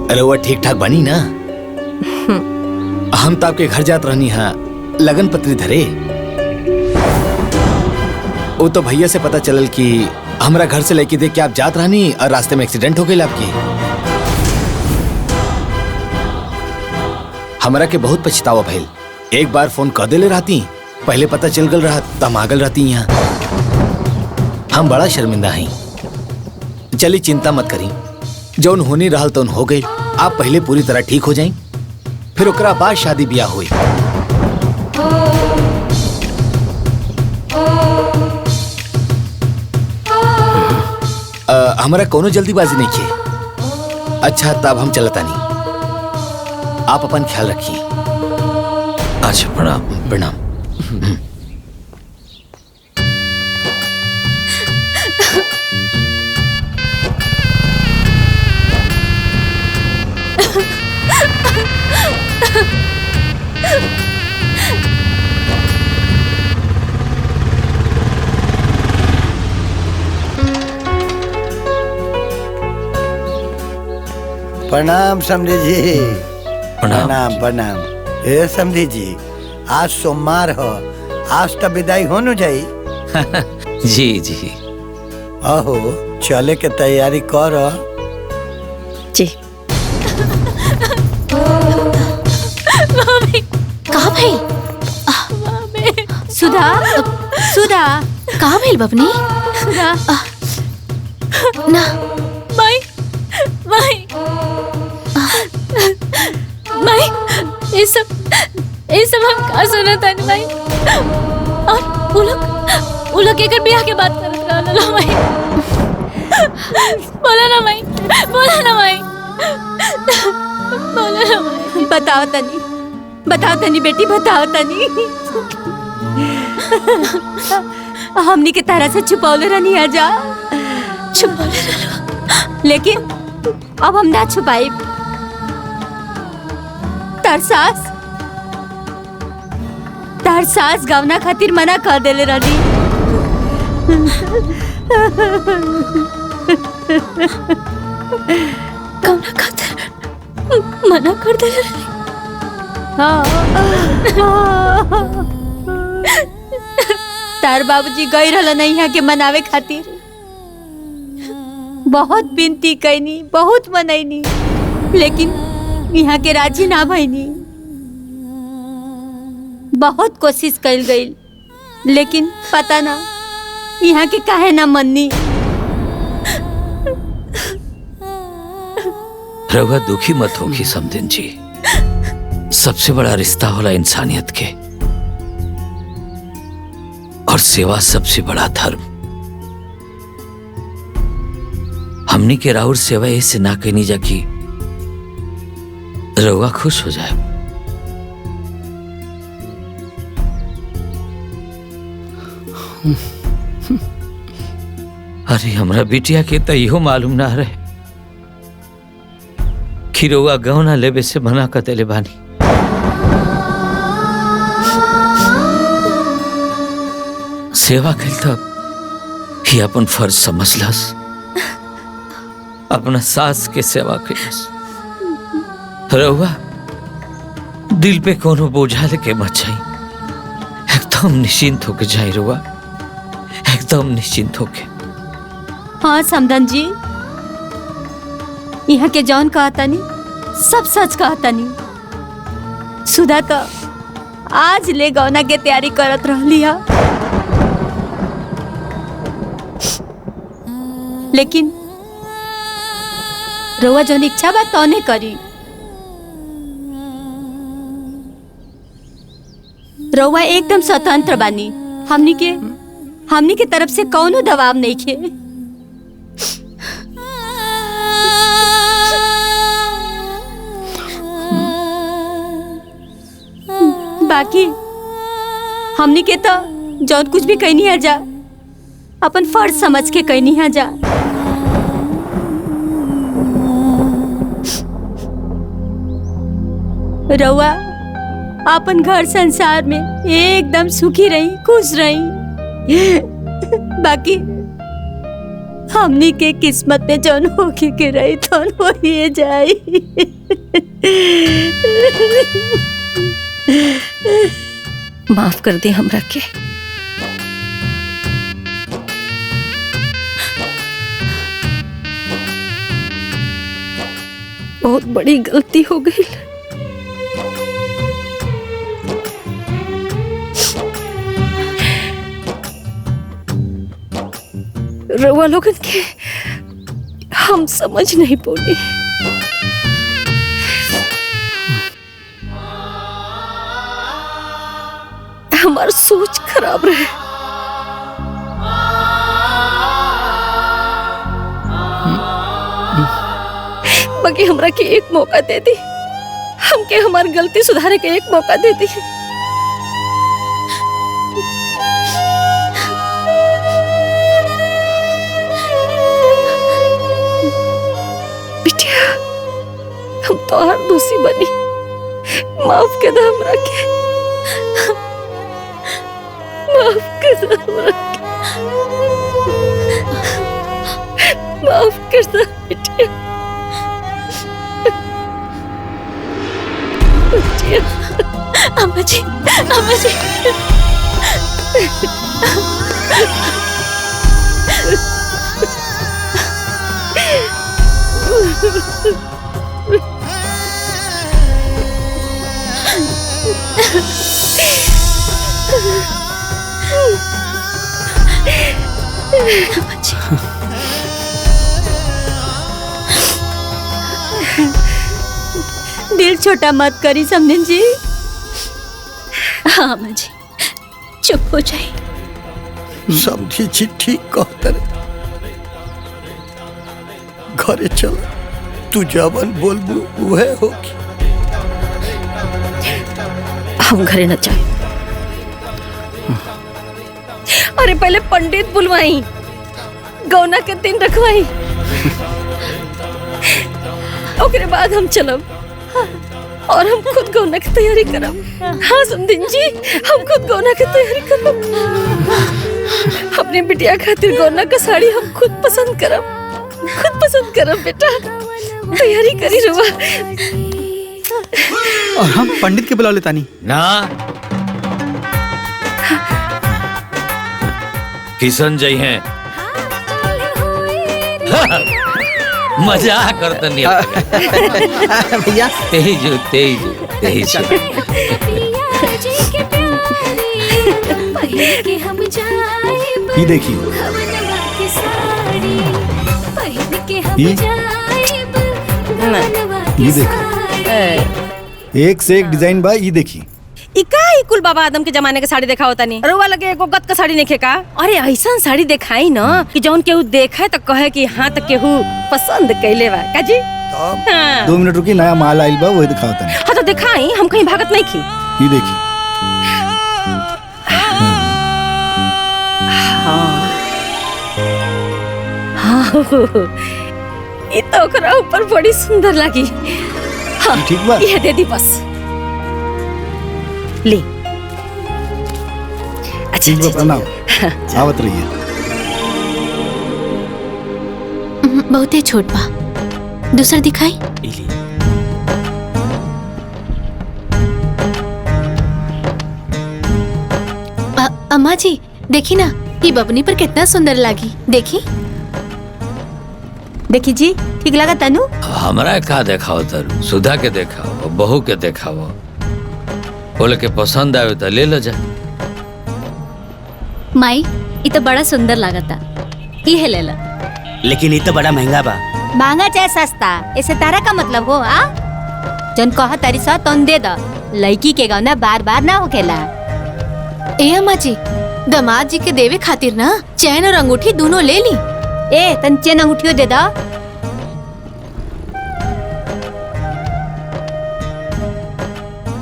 अरे वो ठीक ठाक बनी ना? हम तो आपके घर जात रहनी हाँ लगन पत्री धरे। वो तो भैया से पता चलल कि हमारा घर से लेके देख के आप जात रहनी और रास्ते में एक्सीडेंट हो गई आपकी। हमारा के बहुत पछतावा भइल। एक बार फोन कर देले रहती, पहले पता चल गल रहा तम आगल रहती यहाँ। हम बड़ा शर्मिंदा हैं। चली चिंता मत करी, जौन होनी रहल तो हो गई। आप पहले पूरी तरह ठीक हो जाएं, फिर ओकरा बाद शादी ब्याह हुई। हमारा कोनो जल्दीबाजी नहीं किए। अच्छा तब हम चलता नहीं, आप अपन ख्याल रखिए। अच्छा प्रणाम। प्रणाम। प्रणाम समधी जी। प्रणाम। प्रणाम। ए समधी जी, आज सोमवार हो, आज तो विदाई हो न जाई। जी जी। अहो चले के तैयारी कर। जी। कहाँ भाई? सुधा सुधा कहाँ भाई बबनी? सुधा ना माई माई माई ये सब हम का सुना था माई। और वो लोग एकर ब्याह के बात करत रहल माई। बोला ना माई, बोला ना माई, बोला ना माई। बताओ तनी बेटी, बताओ तनी। हमनी के तारा से छुपौले रहनी आजा। छुपौले रहलो, लेकिन अब हम ना छुपाई। तार सास गवना खातिर मना कर देले रहनी। गवना खातिर मना कर देले रहनी। तार बाबूजी गई रहल नहीं यहाँ के मनावे खातिर। बहुत विनती कैनी, बहुत मनैनी, लेकिन यहाँ के राजी ना भईनी। बहुत कोशिश कइल गई, लेकिन पता ना यहाँ के काहे ना मननी। रउआ दुखी मत होगी समदिन जी। सबसे बड़ा रिश्ता होला इंसानियत के, और सेवा सबसे बड़ा धर्म। हमनी के राउर सेवा ऐसे ना कहनी जा कि रउआ खुश हो जाए। अरे हमरा बिटिया के तो इहो मालूम ना रहे कि रउआ गहना लेवे से मना कर देले बानी। सेवा कल तब ही अपन फर्ज समझलस, अपना सास के सेवा कलस। रउआ दिल पे कोनो बोझा लेके मत जाई, एकदम निश्चिंत होके जाई रउआ, एकदम निश्चिंत होके। हाँ समधन जी, यहाँ के जौन कहतनी सब सच कहतनी। सुधा तो आज ले गौना के तैयारी करत रहली है, लेकिन रउआ जौन इच्छा बा तौने करी। रउआ एकदम स्वतंत्र बानी। हमनी के तरफ से कौनो दबाव नहीं खे। बाकी हमनी के तो जौन कुछ भी कहनी है जा अपन फर्ज समझ के कहनी है जा। रउआ अपन घर संसार में एकदम सुखी रही, खुश रही। बाकी हमनी के किस्मत में जौन होके के रही तौन हो ही जाई। माफ कर दे हमरा के। बहुत बड़ी गलती हो गई। रउआ लोगन के हम समझ नहीं पौनी। हमार सोच खराब रहे। बाकी हमरा के एक मौका दे दी, हमके हमार गलती सुधारे के एक मौका दे दी। बिटिया हम तो हर दोषी बनी, माफ कर दे हमरा के, माफ कर दे हमरा के, माफ कर दे बिटिया। अम्मा जी, अम्मा जी। दिल छोटा मत करी समझन जी। हाँ अम्मा जी, चुप हो जाए। समझी जी ठीक कहते रे। घरे चल, तू जवन बोलबू वह होगी। हम घरे न जाए। अरे पहले पंडित बुलवाई, गौना के दिन रखवाई, ओकरे बाद हम चलब और हम खुद गौना की तैयारी करब। हाँ समधिन जी, हम खुद गौना की तैयारी करब। अपनी बिटिया खातिर गौना का साड़ी हम खुद पसंद करब, खुद पसंद करब। बेटा तैयारी करी रुआ। और हम पंडित के बुला लेता नहीं ना। किशन जय हैं। मजाक करते नहीं भैया। तेज तेज तेज। ये देखिए, ये देखो, एक से एक डिजाइन बा। ये देखिए, इका ही कुल बाबा आदम के जमाने के साड़ी देखा होता नहीं। रुआ लगे एगो गत का साड़ी नहीं खेका। अरे ऐसा साड़ी दिखाई ना कि जौन केहू देखे तो कहे कि हाँ तो केहू पसंद कैले बा का जी। हाँ। 2 मिनट रुकी, नया माल आइल बा, वही दिखाओ तनी। हाँ तो दिखाई, हम कहीं भागत नहीं की। ये देखिए। हाँ, ये तो ओकरा ऊपर बड़ी सुंदर लगी। हाँ, ठीक बा। ये दे दी बस। ले। अच्छा ठीक बा, प्रणाम। आवत रहिए। बहुते छोट बा, दूसरा दिखाई। अम्मा जी देखी ना, ये बबनी पर कितना सुंदर लगी। देखी देखी जी, ठीक लगा तनु? हमरा का देखाओ तरु, सुधा के देखाओ, बहू के देखाओ, बोले के पसंद आवे तो ले लो जा। माई ये तो बड़ा सुंदर लागता, ये ले ला। लेकिन ये तो बड़ा महंगा बा। महंगा चाहे सस्ता, ऐसे तारा का मतलब हो? आ जन कहा तारी सा तन दे दा। लड़की के गौना बार बार ना होखेला। ए अम्मा जी, दामाद जी के देवे खातिर ना चैन और अंगूठी दोनों ले ली। ए तन चेन अंगूठियो दे दा।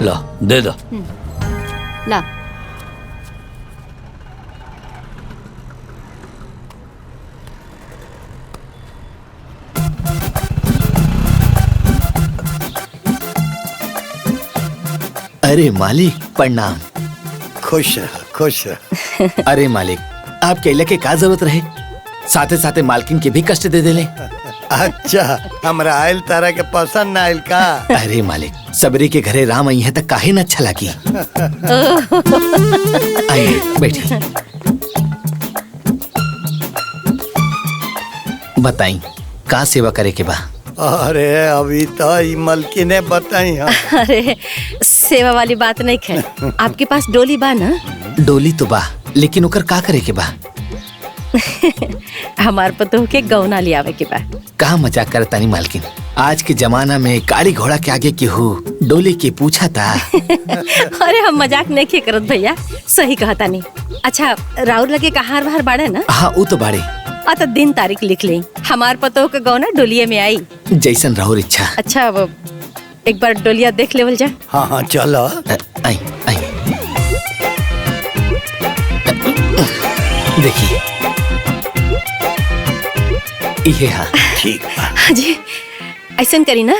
ला दे दो। ला अरे मालिक प्रणाम। खुश रह खुश रह। अरे मालिक आप केले के का जरूरत रहे, साथे साथे मालकिन के भी कष्ट दे देले। अच्छा हमरा आयल तारा के पसंद ना आयल का? अरे मालिक सबरी के घरे राम आई है तो काहे न अच्छा लगी। आइए बैठिए। बताई का सेवा करे के बा? अरे अभी तो ई मलकिने बताई है। अरे सेवा वाली बात नहीं है। आपके पास डोली बा ना? डोली तो बा लेकिन ओकर का करे के बा? हमार पतोह के गौना लियावे के बा। का मजाक करतानी मालकिन, आज के जमाना में गाड़ी घोड़ा के आगे केहू डोली के पूछा था। अरे हम मजाक नहीं के करत भैया, सही कहता नहीं। अच्छा राउर लगे कहार बाहर बाड़े ना? हाँ वो तो बाड़े। तो दिन तारीख लिख ले, हमार पतोह के गौना डोलिये में आई। जैसन राहुर इच्छा। अच्छा अब एक बार डोलिया देख लेवल जा। हाँ हाँ चलो। आई आई देखिए ये हाँ ठीक जी ऐसा करी ना।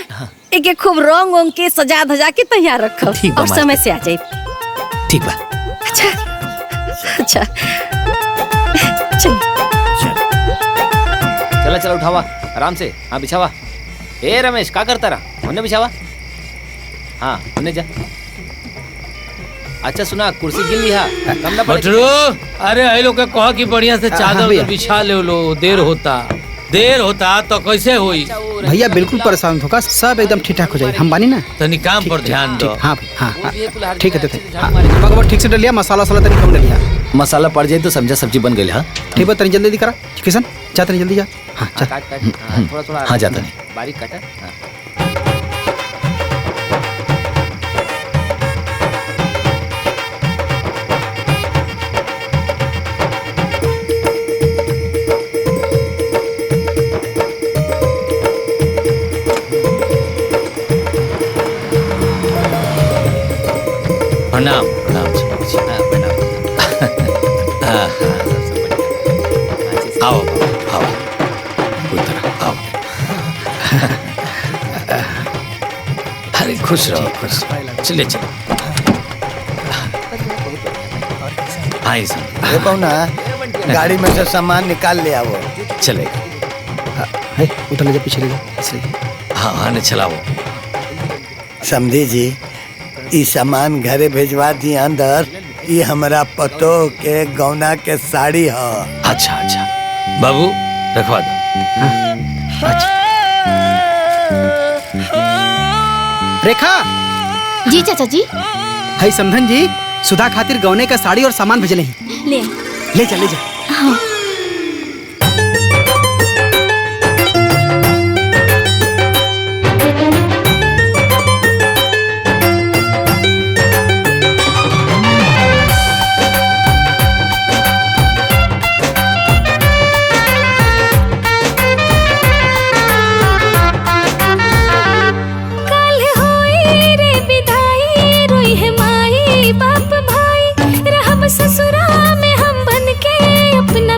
एक खूब रंग वंग के सजा धजा के तैयार रखो और समय से आ जाए। ठीक बा। अच्छा अच्छा चल चला चला उठावा आराम से। हाँ बिछावा। ए रमेश का करता रहा, उन्हें बिछावा। हाँ उन्हें जा। अच्छा सुना कुर्सी गिर ली है कम ना पड़े। बटरू अरे ये लोग का कहा कि बढ़िया से चादर बिछा ले लो, देर होता तो कैसे हुई? भैया बिल्कुल परेशान होगा, सब एकदम ठीक ठाक हो जाए। हम बानी ना तनी काम पर ध्यान दो। हाँ हाँ ठीक है भगवान ठीक से डलिया मसाला वसाला तनी कम डलिया। मसाला पड़ जाए तो समझा सब्जी बन गई। हाँ ठीक है तनी जल्दी करा किशन, जा तनी जल्दी जा। हाँ थोड़ा थोड़ा। हाँ जाता नहीं बारीक काटा। प्रणाम प्रणाम आओ आओ उधर आओ। अरे खुश रहो खुश रहो। चले चलो आई सर पौना गाड़ी में से सामान निकाल ले आओ। चलेगा उधर ले जा पीछे ले जा। हाँ हाँ चलाओ। समझी जी ई सामान घरे भेजवा दी अंदर। ये हमारा पतो के गौना के साड़ी है। अच्छा अच्छा बाबू रखवा दो। अच्छा रेखा जी चाचा जी। हाय समधन जी सुधा खातिर गौने का साड़ी और सामान भेजले हैं। ले जा ले जा। हाँ। ससुरा में हम बन के अपना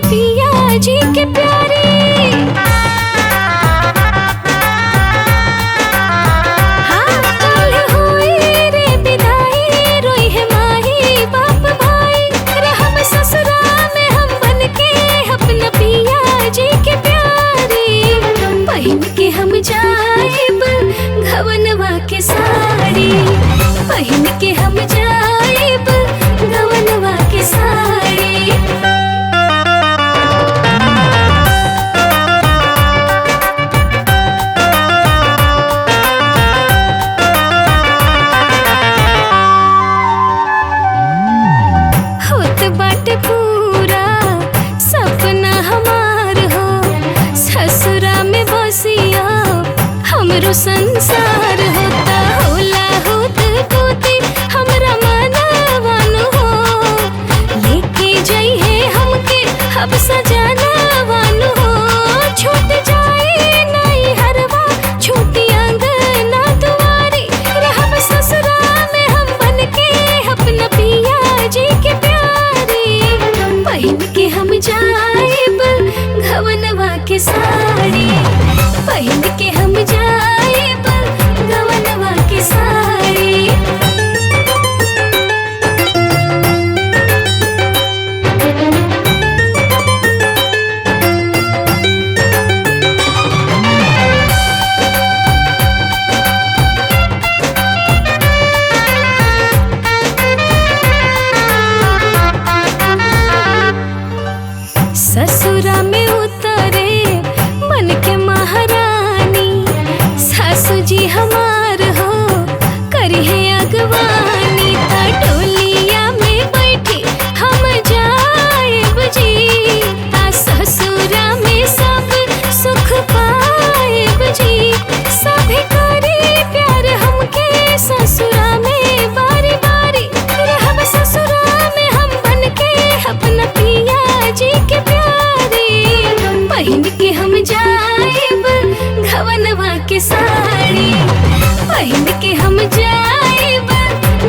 पहिन के हम जाइब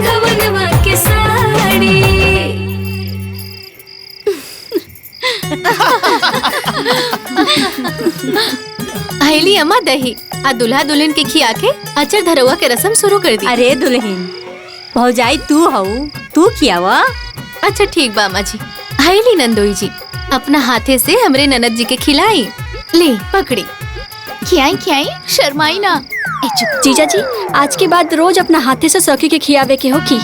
गवनवा के साड़ी। अहेली अम्मा दही आ दुल्हा दुल्हन के खिया के अचर धरवा के रस्म शुरू कर दी। अरे दुल्हन भौजाई तू हऊ, तू खियावा। अच्छा ठीक बा अम्मा जी। अहेली नंदोई जी अपना हाथे से हमरे ननद जी के खिलाई। ले पकड़ी, खियाई खियाई, शर्माई ना। जीजा जी आज के बाद रोज अपना हाथे से सखी के खियावे के हो की।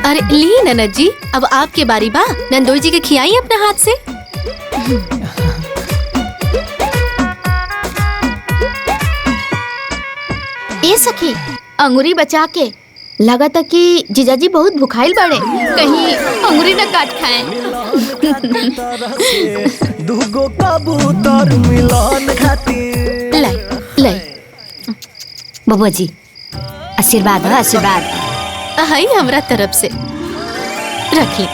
अरे ली ननद जी, अब आपके बारी बा। नंदोई जी के खियाई अपने हाथ से। ए सखी अंगूरी बचा के, लगा था कि जीजाजी बहुत भुखाइल बड़े, कहीं अंगूरी न काट खाएं। दुगो कबूतर मिलन खातिर। लाई लाई बबुआ जी आशीर्वाद है, आशीर्वाद। हाई हमरा तरफ से रखी।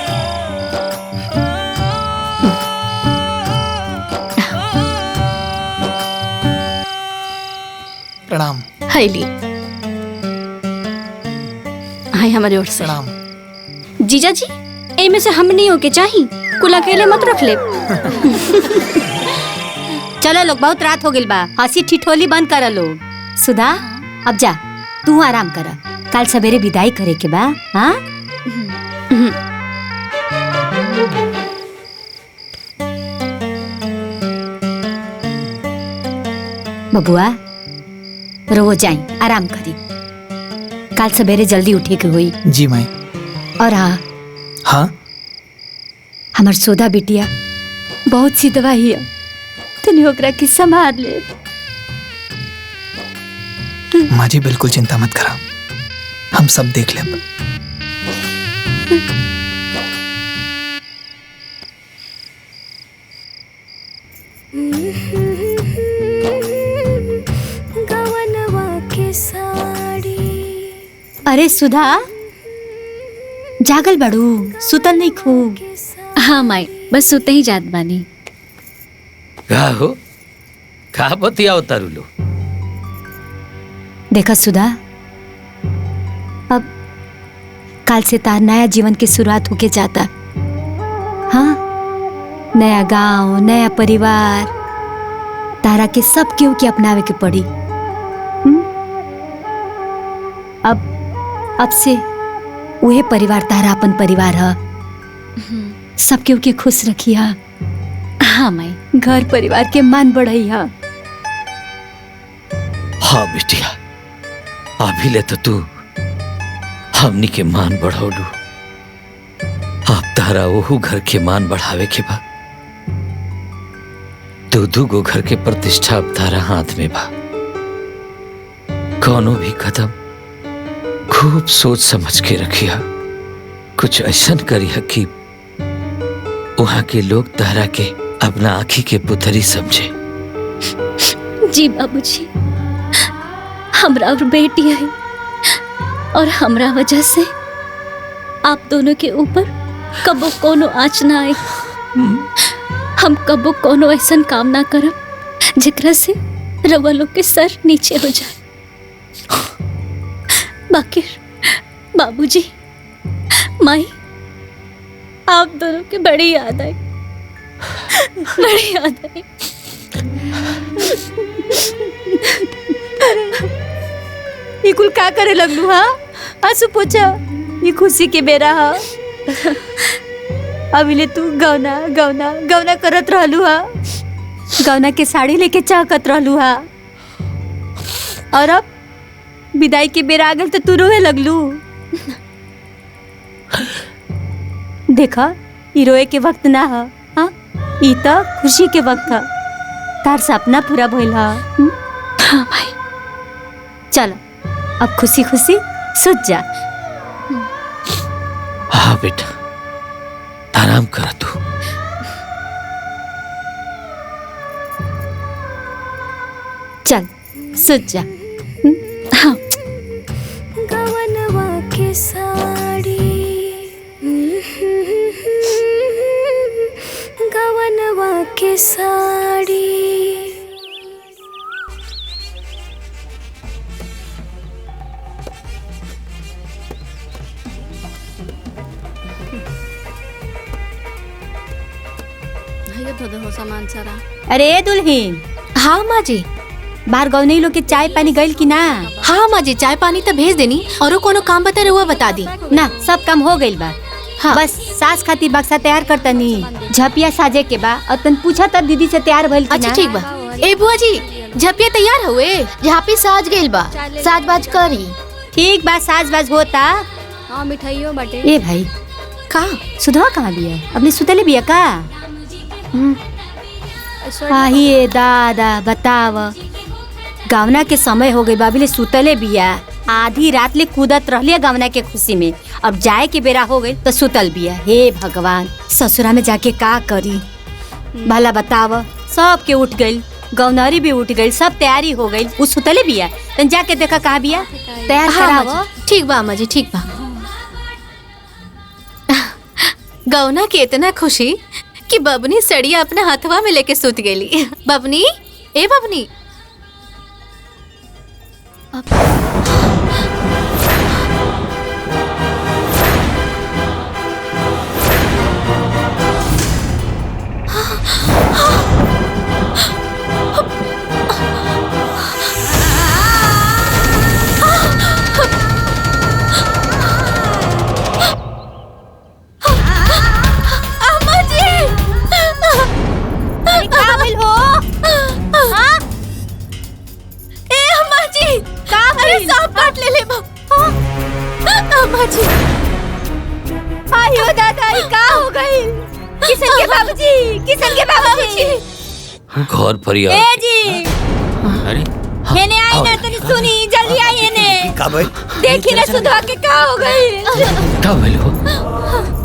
प्रणाम। हाईली हाय हमारे ओर से जीजा जी। ए में से हम नहीं होके चाही, कुल अकेले मत रख ले। चलो लोग, बहुत रात हो गई बा, हंसी ठिठोली बंद करा लोग। सुधा अब जा तू आराम कर, कल सवेरे विदाई करे के बा। हाँ बबुआ रोवो जाई, आराम करी, कल सवेरे जल्दी उठे के हुई। जी माई। और हाँ हाँ हमार सोधा बिटिया बहुत सी दवाई है, तनी ओकरा के संभाल ले। माँ जी बिल्कुल चिंता मत करा, हम सब देख लेब। गवनवा के साड़ी। अरे सुधा जागल बड़ू, सुतल नहीं खूब? हाँ माई, बस सुते ही जात बानी। का हो, का बतियाओ तारुलो? देखा सुधा, अब कल से तार नया जीवन की शुरुआत होके जाता। हाँ, नया गांव, नया परिवार, तारा के सब केहू के अपनावे के पड़ी। अब से वही परिवार तारा अपन परिवार है। सब केहू के खुश रखिया। हाँ माई। घर परिवार के मान बढ़ाई है। हाँ बिटिया, अभी ले तो तू हमनी के मान बढ़ौलू, अब तारा ओहू घर के मान बढ़ावे के बा। दू गो घर के प्रतिष्ठा अब तारा हाथ में बा। कौनो भी कदम खूब सोच समझ के रखिया, कुछ ऐसा करिया कि वहां के लोग तारा के अपना आँखी के पुतरी समझे। जी बाबूजी, हमरा और बेटी है, और हमरा वजह से आप दोनों के ऊपर कबो कोनो आँच ना आए। हम कबो कोनो ऐसा काम ना करब जेकरा से रवा लोग के सर नीचे हो जाए। बाकी बाबूजी, माई, आप दोनों के बड़ी याद आई, बड़ी याद आई। ये कुल का करे लगलू? हाँ आंसू पोछा, ये खुशी के बेरा हा। अभी तू गौना गौना गौना करत रहलू हा, गौना के साड़ी लेके चाहकत रहलू हा, और अब विदाई के बेरा आ गल तो तू रोए लगलू। देखा, ई रोए के वक्त ना हा, हाँ ई तो खुशी के वक्त हा। तार सपना पूरा भइल हा। हाँ भाई, चलो अब खुशी खुशी सुत जा। हाँ बेटा, आराम कर तू। चल सुत जा। गवनवा के साड़ी। साड़ी। सामान सारा। अरे दुल्हीन। हाँ माँ जी। बाहर गौनई लोग के चाय पानी गइल की ना? हाँ माँ जी, चाय पानी तो भेज देनी और कोनो काम बता रहुआ बता दी ना। सब काम हो गइल बा। हाँ। बस सास खातिर बक्सा तैयार करतनी, झपिया साजे के बा। और तन पूछा तब दीदी से तैयार भइल की ना? अच्छा ठीक बा। ए बुआ जी, झपिया तैयार हुए? झापी साज गइल बा, साज बाज करी। ठीक बा, साज बाज होता। हाँ मिठाइयों बाटे। ए भाई कहाँ सुधवा कहाँ बिया? अपने सुतले बिया का? आहिए दादा बताव, गावना के समय हो गई, बाबीले सुतले बिया। आधी रात ले कूदत रहलिए गावना के खुशी में, अब जाए के बेरा हो गई तो सुतल बिया। हे भगवान, ससुरा में जाके का करी भला बताव। सब के उठ गई, गौनारी भी उठ गई, सब तैयारी हो गई, उ सुतले बिया। तन जाके देखा कहाँ बिया, तैयार करावो। ठीक बा अम्मा जी, ठीक बा। गौना के इतना खुशी कि बबनी सड़िया अपने हाथवा में लेके सुत गेली। बबनी, ए बबनी। आयो दादा, का हो गई? किशन के बाबूजी, किशन के बाबूजी। घर फरियाद। ए जी, अरे हेने आई ना, तनी सुनी, जल्दी आई हेने। का भाई? देखी ना सुधा के का हो गई? का भइल हो?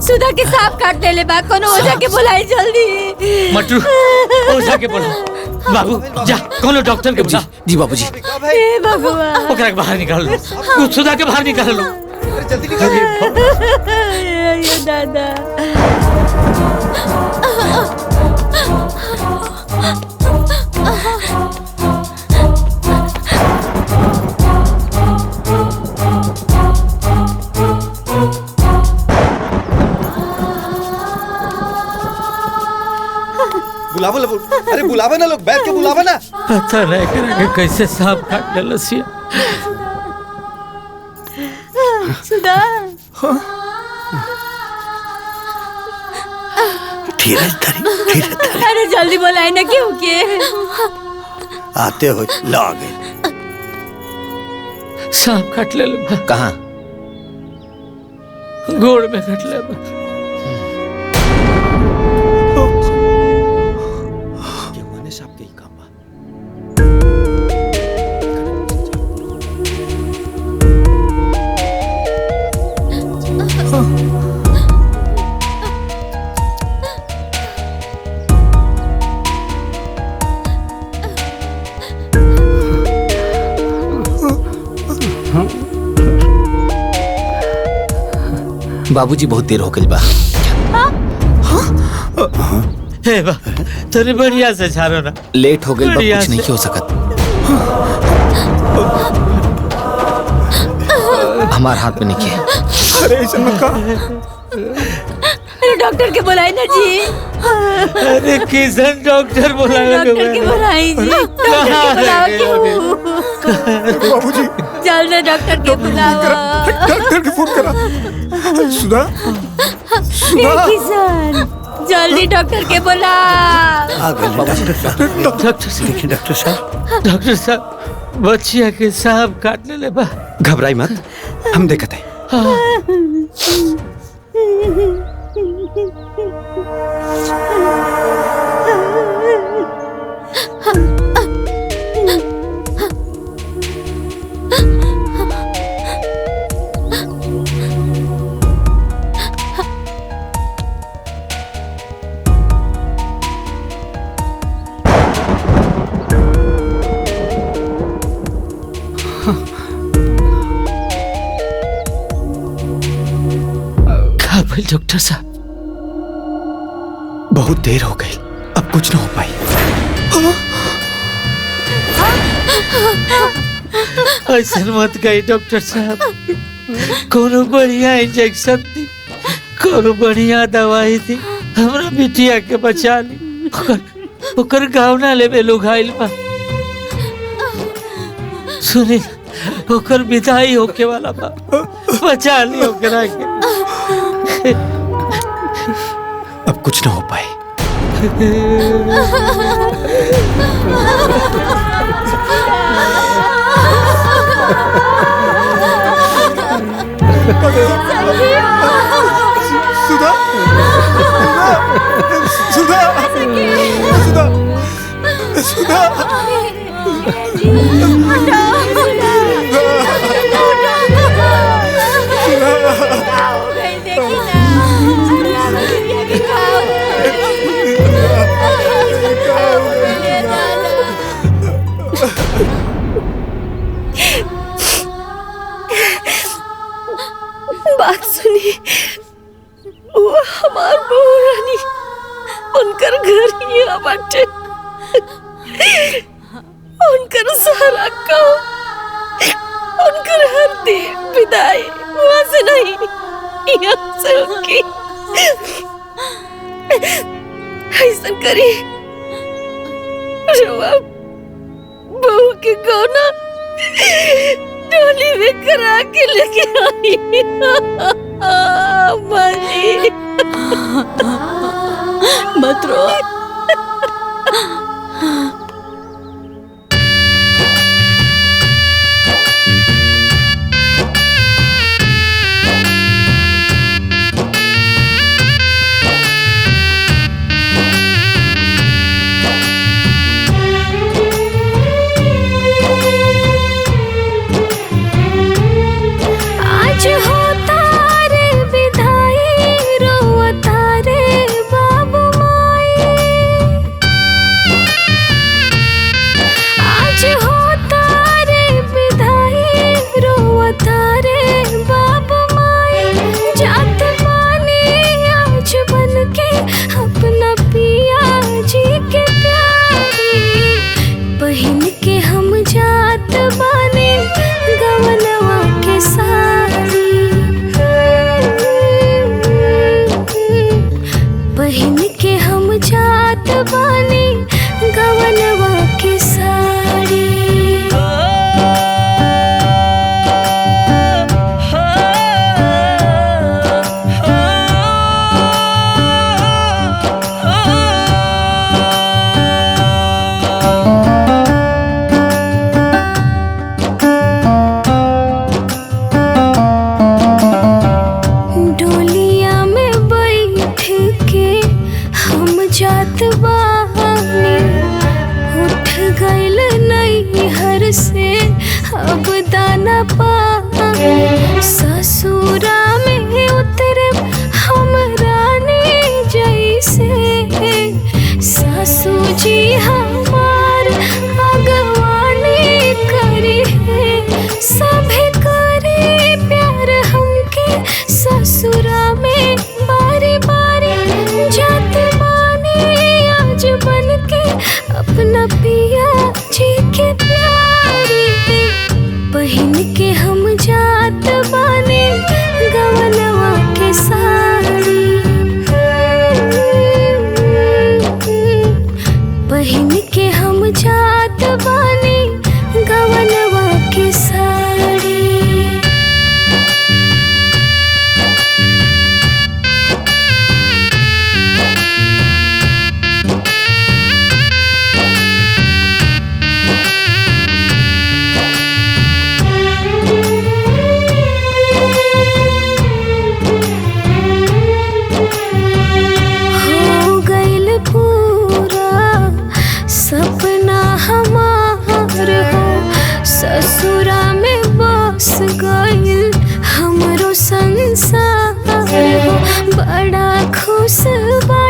सुधा के सांप काट देले बा, कोनो ओझा के बुलाई जल्दी। मटरू, ओझा के बोला। बाबू जा, कोनो डॉक्टर के बुला। जी बाबूजी। हे भगवान, ओकरा के बाहर निकाल लो, तू सुधा के बाहर निकाल लो। जल्दी ये दादा। बुलावा लो, अरे बुलावा ना, लोग बैठ के बुलावा ना। पता नहीं करेंगे कैसे सांप काट ले लसिया। सुधा, धीरज धरी, धीरज धरी। अरे जल्दी बुलाई ना, क्यों के? आते हो ला गए। सांप काट ले लो। कहाँ? गोड़ में काट ले। बाबूजी बहुत देर हो गई बा। हे बा, तोरी बढ़िया से झारो ना। लेट हो गई बा, कुछ नहीं हो सकत। हमार हाथ में नहीं है। अरे ऐसा मत कर। अरे डॉक्टर के बुलाई ना जी। अरे किशन डॉक्टर बुलाएगा। डॉक्टर के बुलाई जी, डॉक्टर के बुलाओ क्यों? बाबूजी जल्दी डॉक्टर के बुलाओ। डॉक्टर के फोन करा। सुधा, सुधा। किशन, जल्दी डॉक्टर के बुला। डॉक्टर साहब, डॉक्टर साहब, डॉक्टर साहब, बच्चिया के सांप काटने ले बा। घबराई मत, हम देखते हैं। डॉक्टर साहब, बहुत देर हो गई, अब कुछ ना हो पाई। ऐसा मत कही डॉक्टर साहब, कोनो बढ़िया इंजेक्शन दी, कोनो बढ़िया दवाई दी, हमरा बिटिया के बचा ली। ओकर गाँव ना लेवे लोग आइल बा। सुनी, ओकर विदाई होके वाला बा, बचा ली ओकरा के। अब कुछ ना हो पाए। सुधा, सुधा, सुधा, सुधा, बात सुनी, वो हमार बहू रानी, उनकर घर ही बाटे, उनकर सारा काम, उनकर हर विदाई वहाँ से नहीं, यहाँ से होगी। ऐसा करी, बहू के गौना डोली में करा के लेके आई। माली मत रो। बड़ा खुश बा